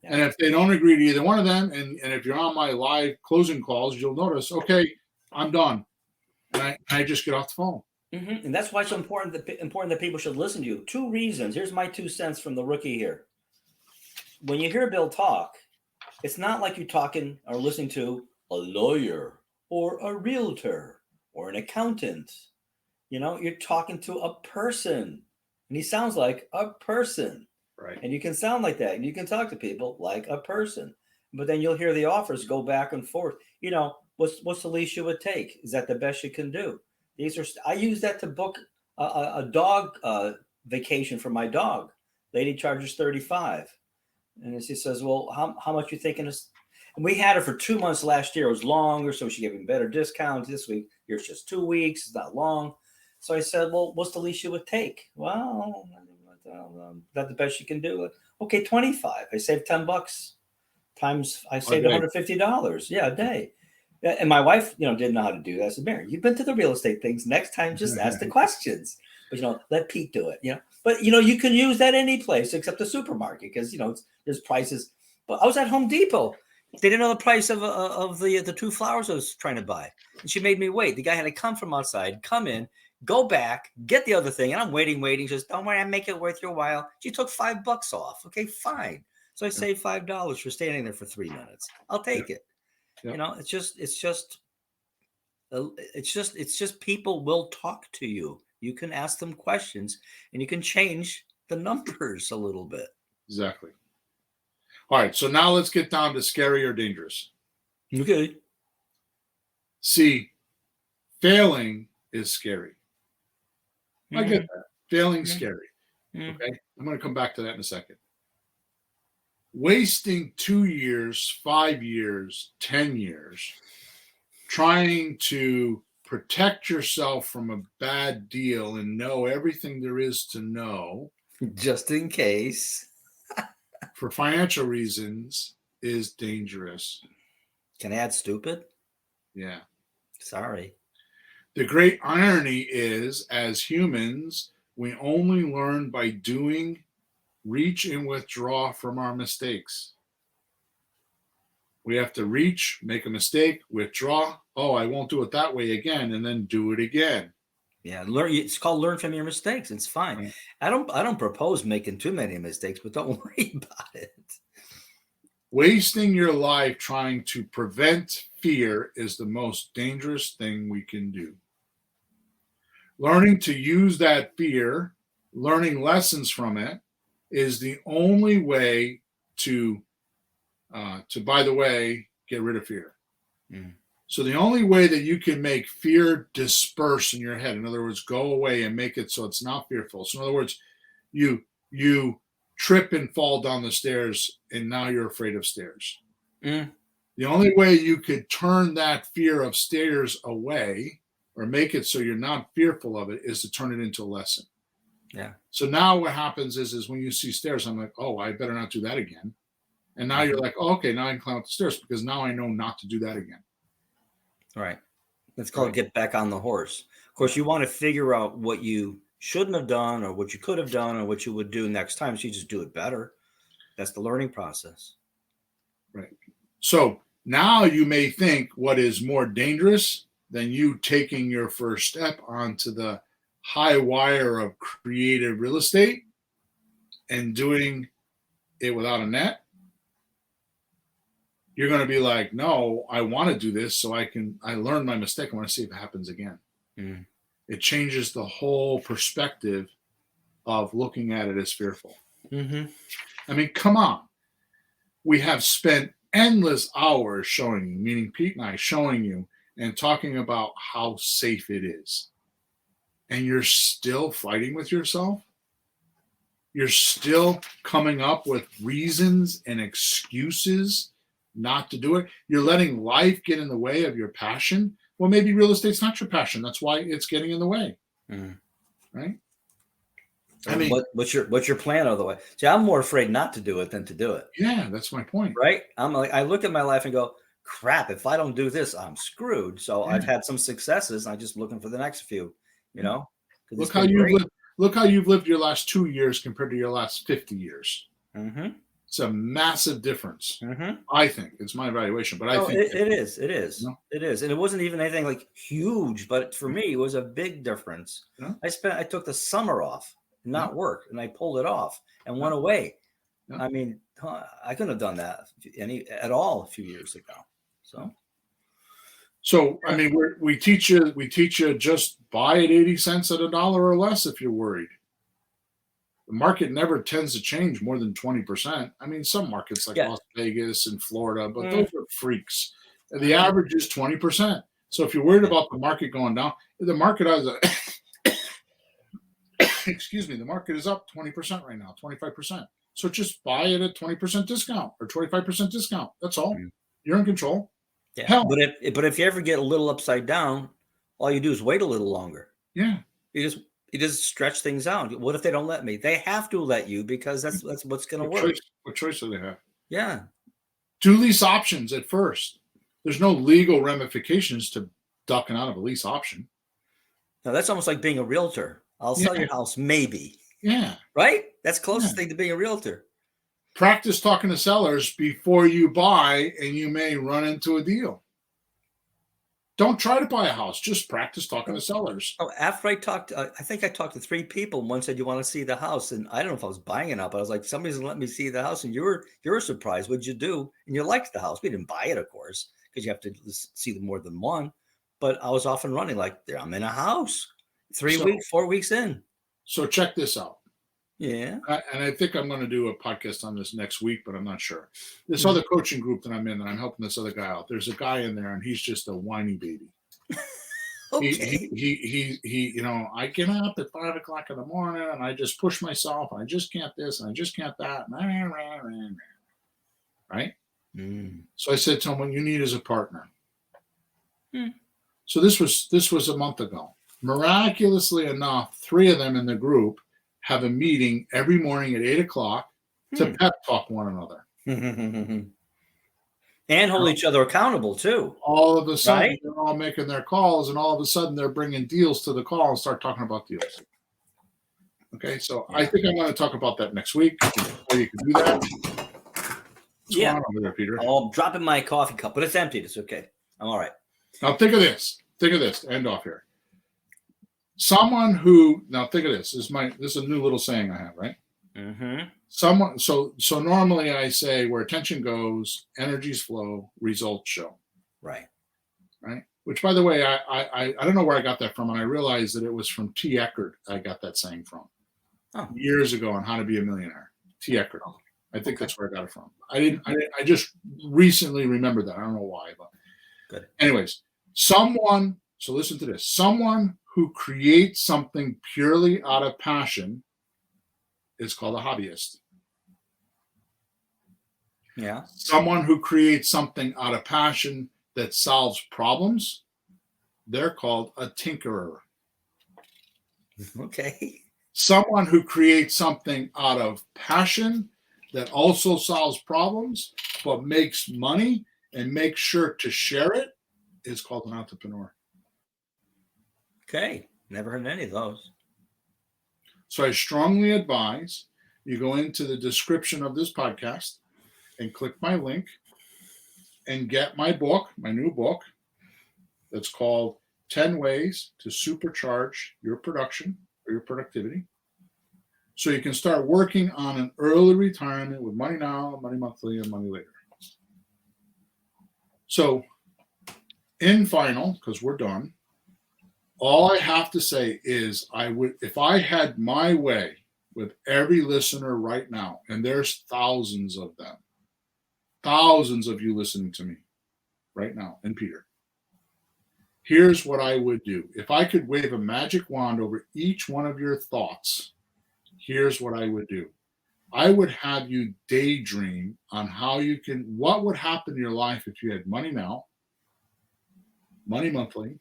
Yeah. And if they don't agree to either one of them, and if you're on my live closing calls, you'll notice, okay, I'm done. And I just get off the phone. Mm-hmm. And that's why it's so important that people should listen to you. 2 reasons. Here's my 2 cents from the rookie here. When you hear Bill talk, it's not like you're talking or listening to a lawyer or a realtor or an accountant. You're talking to a person. And he sounds like a person. Right. And you can sound like that. And you can talk to people like a person. But then you'll hear the offers go back and forth. What's the least you would take? Is that the best you can do? I use that to book a dog vacation for my dog. Lady charges $35. And she says, well, how much you thinking is? And we had her for 2 months last year. It was longer, so she gave me better discounts. This week, here's just 2 weeks. It's not long. So I said, well, what's the least you would take? Well, that's the best you can do. Okay, 25. I saved $10 times. I saved $150. Yeah, a day. And my wife, didn't know how to do that. I said, Mary, you've been to the real estate things. Next time, just ask the questions. But, let Pete do it, But, you can use that any place except the supermarket because, there's prices. But I was at Home Depot. They didn't know the price of the 2 flowers I was trying to buy. And she made me wait. The guy had to come from outside, come in, go back, get the other thing. And I'm waiting. She says, don't worry, I make it worth your while. She took $5 off. Okay, fine. So I saved $5 for standing there for 3 minutes. I'll take it. Yep. It's just people will talk to you. You can ask them questions and you can change the numbers a little bit. Exactly. All right. So now let's get down to scary or dangerous. Okay. See, failing is scary. Mm-hmm. I get that. Failing's scary. Mm-hmm. Okay. I'm going to come back to that in a second. Wasting 2 years, 5 years, 10 years, trying to protect yourself from a bad deal and know everything there is to know. Just in case. For financial reasons is dangerous. Can I add stupid? Yeah. Sorry. The great irony is, as humans, we only learn by doing reach and withdraw from our mistakes. We have to reach, make a mistake, withdraw. Oh, I won't do it that way again, and then do it again. Yeah, learn. It's called learn from your mistakes. It's fine. Right. I don't propose making too many mistakes, but don't worry about it. Wasting your life trying to prevent fear is the most dangerous thing we can do. Learning to use that fear, learning lessons from it, is the only way to by the way, get rid of fear. Mm. So the only way that you can make fear disperse in your head, in other words, go away and make it so it's not fearful. So in other words, you trip and fall down the stairs, and now you're afraid of stairs. Mm. The only way you could turn that fear of stairs away or make it so you're not fearful of it is to turn it into a lesson. Yeah. So now what happens is when you see stairs, I'm like, oh, I better not do that again. And now you're like, oh, okay, now I can climb up the stairs because now I know not to do that again. Right. It's called get back on the horse. Of course, you want to figure out what you shouldn't have done or what you could have done or what you would do next time. So you just do it better. That's the learning process. Right. So now you may think what is more dangerous than you taking your first step onto the high wire of creative real estate and doing it without a net. You're going to be like, no, I want to do this so I learned my mistake. I want to see if it happens again. Mm. It changes the whole perspective of looking at it as fearful. Mm-hmm. I mean, come on. We have spent endless hours showing you, meaning Pete and I showing you and talking about how safe it is. And you're still fighting with yourself. You're still coming up with reasons and excuses not to do it. You're letting life get in the way of your passion. Well, maybe real estate's not your passion. That's why it's getting in the way. Mm. Right? I mean, what's your plan otherwise? See, I'm more afraid not to do it than to do it. Yeah, that's my point. Right? I'm like, I look at my life and go, crap, if I don't do this, I'm screwed. So I've had some successes. And I'm just looking for the next few, you know? Look how you've lived your last 2 years compared to your last 50 years. Mm-hmm. It's a massive difference. Mm-hmm. I think it's my evaluation, but I think it is. No? It is. And it wasn't even anything like huge, but for me, it was a big difference. No? I took the summer off, not work, and I pulled it off and went away. No? I mean, I couldn't have done that at all a few years ago. So I mean, we teach you just buy at 80 cents at $1 or less if you're worried. The market never tends to change more than 20%. I mean, some markets like Las Vegas and Florida, but those are freaks. The average is 20%. So if you're worried about the market going down, the market has the market is up 20% right now, 25%. So just buy it at 20% discount or 25% discount. That's all. You're in control. Yeah. Hell. But if you ever get a little upside down, all you do is wait a little longer. Yeah. You just stretch things out. What if they don't let me? They have to let you because that's what's going to work. What choice do they have? Yeah. Do lease options at first. There's no legal ramifications to ducking out of a lease option. No, that's almost like being a realtor. I'll sell your house, maybe. Yeah. Right? That's the closest thing to being a realtor. Practice talking to sellers before you buy, and you may run into a deal. Don't try to buy a house. Just practice talking to sellers. Oh, after I talked, I think I talked to 3 people, and one said, "You want to see the house?" And I don't know if I was buying it up, but I was like, "Somebody's gonna let me see the house," and you're surprised. What'd you do? And you liked the house. We didn't buy it, of course, because you have to see more than one. But I was off and running, like I'm in a house. 4 weeks in. So check this out. Yeah. And I think I'm going to do a podcast on this next week, but I'm not sure. This other coaching group that I'm in, that I'm helping this other guy out. There's a guy in there, and he's just a whiny baby. Okay. He I get up at 5 o'clock in the morning, and I just push myself, and I just can't this, and I just can't that. Right? So I said to him, what you need is a partner. So this was a month ago. Miraculously enough, 3 of them in the group have a meeting every morning at 8 o'clock to pep talk one another. And hold each other accountable too. All of a sudden, they're all making their calls, and all of a sudden they're bringing deals to the call and start talking about deals. Okay, so I think I'm going to talk about that next week. How you can do that. What's going on over there, Peter? Oh, I'm dropping my coffee cup, but it's empty. It's okay. I'm all right. Now think of this. Think of this. To end off here. Someone who now think of this. This is a new little saying I have, right? Mm-hmm. Someone. So normally I say where attention goes, energies flow, results show. Right. Right. Which, by the way, I don't know where I got that from, and I realized that it was from T. Eckert. I got that saying from years ago on How to Be a Millionaire. T. Eckert. I think that's where I got it from. I just recently remembered that. I don't know why, but good. Anyways, someone. So listen to this. Someone who creates something purely out of passion is called a hobbyist. Yeah. Someone who creates something out of passion that solves problems, they're called a tinkerer. Okay. Someone who creates something out of passion that also solves problems, but makes money and makes sure to share it is called an entrepreneur. Okay. Never heard any of those. So I strongly advise you go into the description of this podcast and click my link and get my book, my new book, that's called 10 Ways to Supercharge Your Production or Your Productivity. So you can start working on an early retirement with money now, money monthly, and money later. So in final, because we're done, all I have to say is if I had my way with every listener right now, and there's thousands of them, thousands of you listening to me right now, and Peter, here's what I would do. If I could wave a magic wand over each one of your thoughts, here's what I would do. I would have you daydream on what would happen in your life if you had money now, money monthly,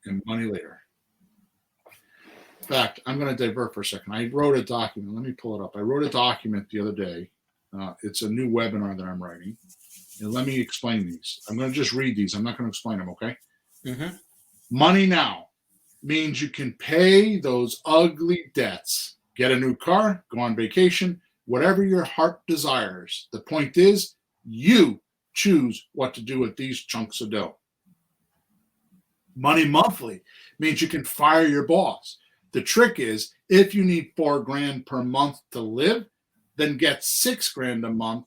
and money later. In fact, I'm going to divert for a second. I wrote a document. Let me pull it up. I wrote a document the other day. It's a new webinar that I'm writing. And let me explain these. I'm going to just read these. I'm not going to explain them, okay? Mm-hmm. Money now means you can pay those ugly debts, get a new car, go on vacation, whatever your heart desires. The point is, you choose what to do with these chunks of dough. Money monthly means you can fire your boss. The trick is, if you need $4,000 per month to live, then get $6,000 a month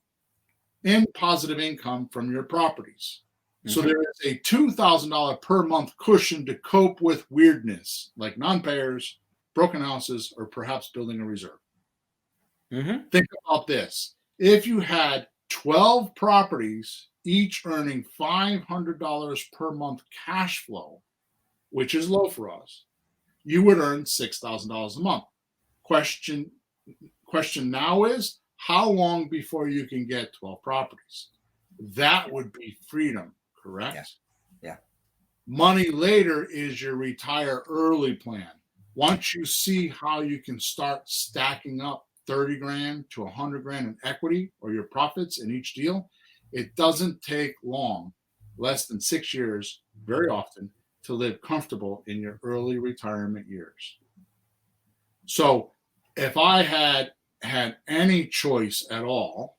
in positive income from your properties. Mm-hmm. So there is a $2,000 per month cushion to cope with weirdness, like non-payers, broken houses, or perhaps building a reserve. Mm-hmm. Think about this. If you had 12 properties, each earning $500 per month cash flow, which is low for us, you would earn $6,000 a month. Question now is, how long before you can get 12 properties? That would be freedom, correct? Yeah. Money later is your retire early plan. Once you see how you can start stacking up $30,000 to $100,000 in equity or your profits in each deal, it doesn't take long, less than 6 years, very often, to live comfortable in your early retirement years. So if I had any choice at all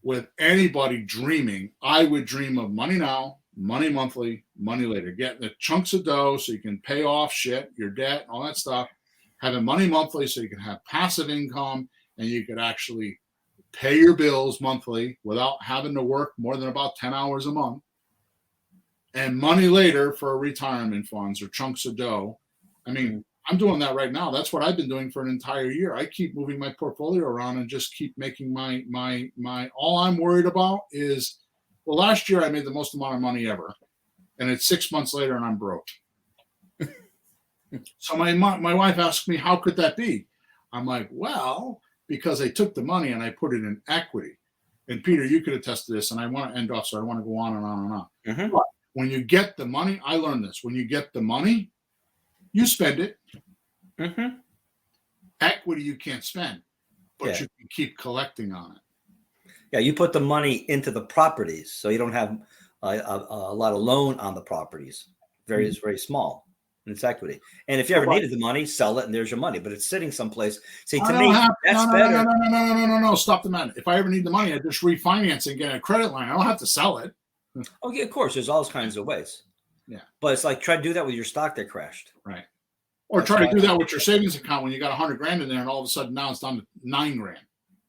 with anybody dreaming, I would dream of money now, money monthly, money later, getting the chunks of dough so you can pay off shit, your debt, all that stuff, having money monthly so you can have passive income and you could actually pay your bills monthly without having to work more than about 10 hours a month, and money later for retirement funds or chunks of dough. I mean, I'm doing that right now. That's what I've been doing for an entire year. I keep moving my portfolio around and just keep making my all I'm worried about is, well, last year I made the most amount of money ever, and it's 6 months later and I'm broke. So my wife asked me, how could that be? I'm like, well, because I took the money and I put it in equity. And Peter, you could attest to this, and I want to end off, so I want to go on and on and on. Mm-hmm. But when you get the money, I learned this. When you get the money, you spend it. Mm-hmm. Equity you can't spend, but you can keep collecting on it. Yeah, you put the money into the properties, so you don't have a lot of loan on the properties. Very small. and it's equity. And if you ever needed the money, sell it, and there's your money. But it's sitting someplace. See, to me, that's better. No. Stop the minute. If I ever need the money, I just refinance and get a credit line. I don't have to sell it. Oh, yeah, of course. There's all kinds of ways. Yeah. But it's like, try to do that with your stock that crashed. Right. Or try to do that with your savings account when you got $100,000 in there, and all of a sudden now it's down to $9,000.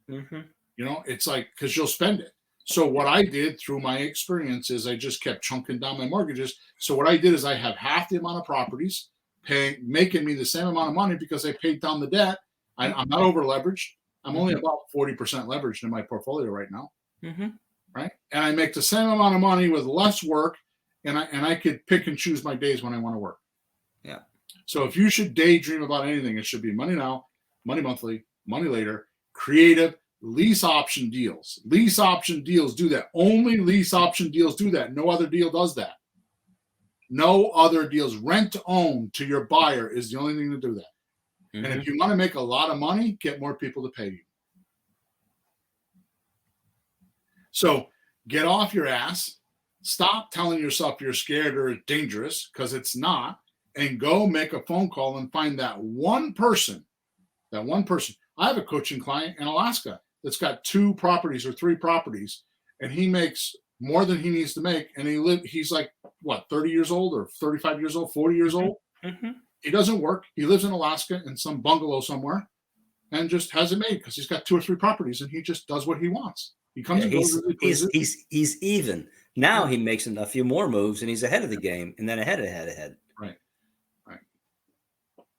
Mm-hmm. You know, it's like, because you'll spend it. So what I did through my experience is I just kept chunking down my mortgages. So what I did is I have half the amount of properties making me the same amount of money because I paid down the debt. I'm not over leveraged. I'm only about 40% leveraged in my portfolio right now. Mm-hmm. Right. And I make the same amount of money with less work, and I could pick and choose my days when I want to work. Yeah. So if you should daydream about anything, it should be money now, money monthly, money later, creative, lease option deals. Lease option deals do that. Only lease option deals do that. No other deal does that. No other deals. Rent to own to your buyer is the only thing to do that. Mm-hmm. And if you want to make a lot of money, get more people to pay you. So get off your ass. Stop telling yourself you're scared or dangerous, because it's not, and go make a phone call and find that one person. I have a coaching client in Alaska that's got 2 properties or 3 properties, and he makes more than he needs to make. And he's like, what, 30 years old or 35 years old, 40 years old. Mm-hmm. He doesn't work. He lives in Alaska in some bungalow somewhere and just has it made because he's got 2 or 3 properties, and he just does what he wants. He comes and goes. He's even. Now he makes a few more moves, and he's ahead of the game, and then ahead. Right.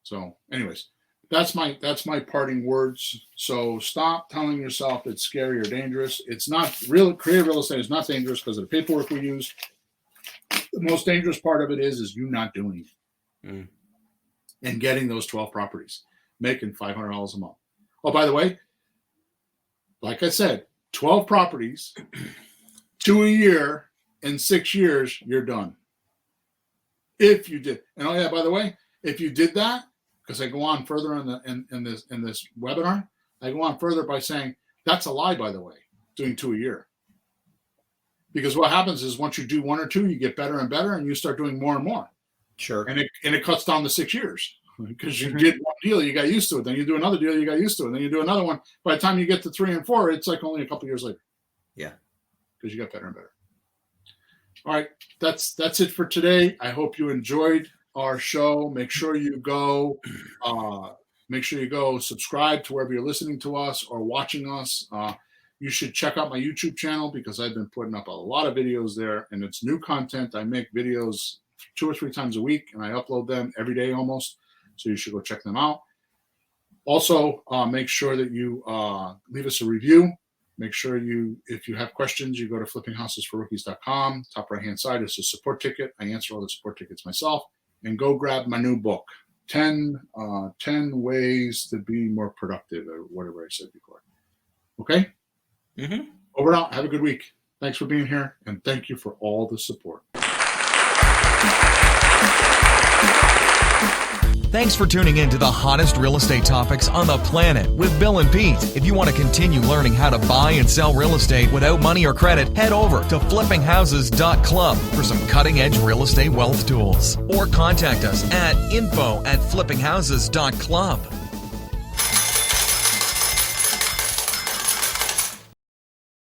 So anyways, that's my parting words. So stop telling yourself it's scary or dangerous. It's not real. Creative real estate is not dangerous because of the paperwork we use. The most dangerous part of it is you not doing it and getting those 12 properties, making $500 a month. Oh, by the way, like I said, 12 properties, 2 a year, in 6 years, you're done. If you did, and oh yeah, by the way, if you did that, because I go on further in this webinar, I go on further by saying that's a lie, by the way, doing 2 a year. Because what happens is once you do 1 or 2, you get better and better, and you start doing more and more. Sure. And it cuts down to 6 years because you did one deal, you got used to it. Then you do another deal, you got used to it. Then you do another one. By the time you get to 3 and 4, it's like only a couple years later. Yeah. Because you got better and better. All right, that's it for today. I hope you enjoyed our show. Make sure you go subscribe to wherever you're listening to us or watching us. You should check out my YouTube channel because I've been putting up a lot of videos there, and it's new content. I make videos 2 or 3 times a week, and I upload them every day almost. So you should go check them out. Also, make sure that you leave us a review. Make sure if you have questions, you go to flippinghousesforrookies.com. Top right-hand side is a support ticket. I answer all the support tickets myself. And go grab my new book, 10 ways to be more productive, or whatever I said before. Okay? Mm-hmm. Over and out. Have a good week. Thanks for being here, and thank you for all the support. Thanks for tuning in to the hottest real estate topics on the planet with Bill and Pete. If you want to continue learning how to buy and sell real estate without money or credit, head over to flippinghouses.club for some cutting-edge real estate wealth tools. Or contact us at info@flippinghouses.club.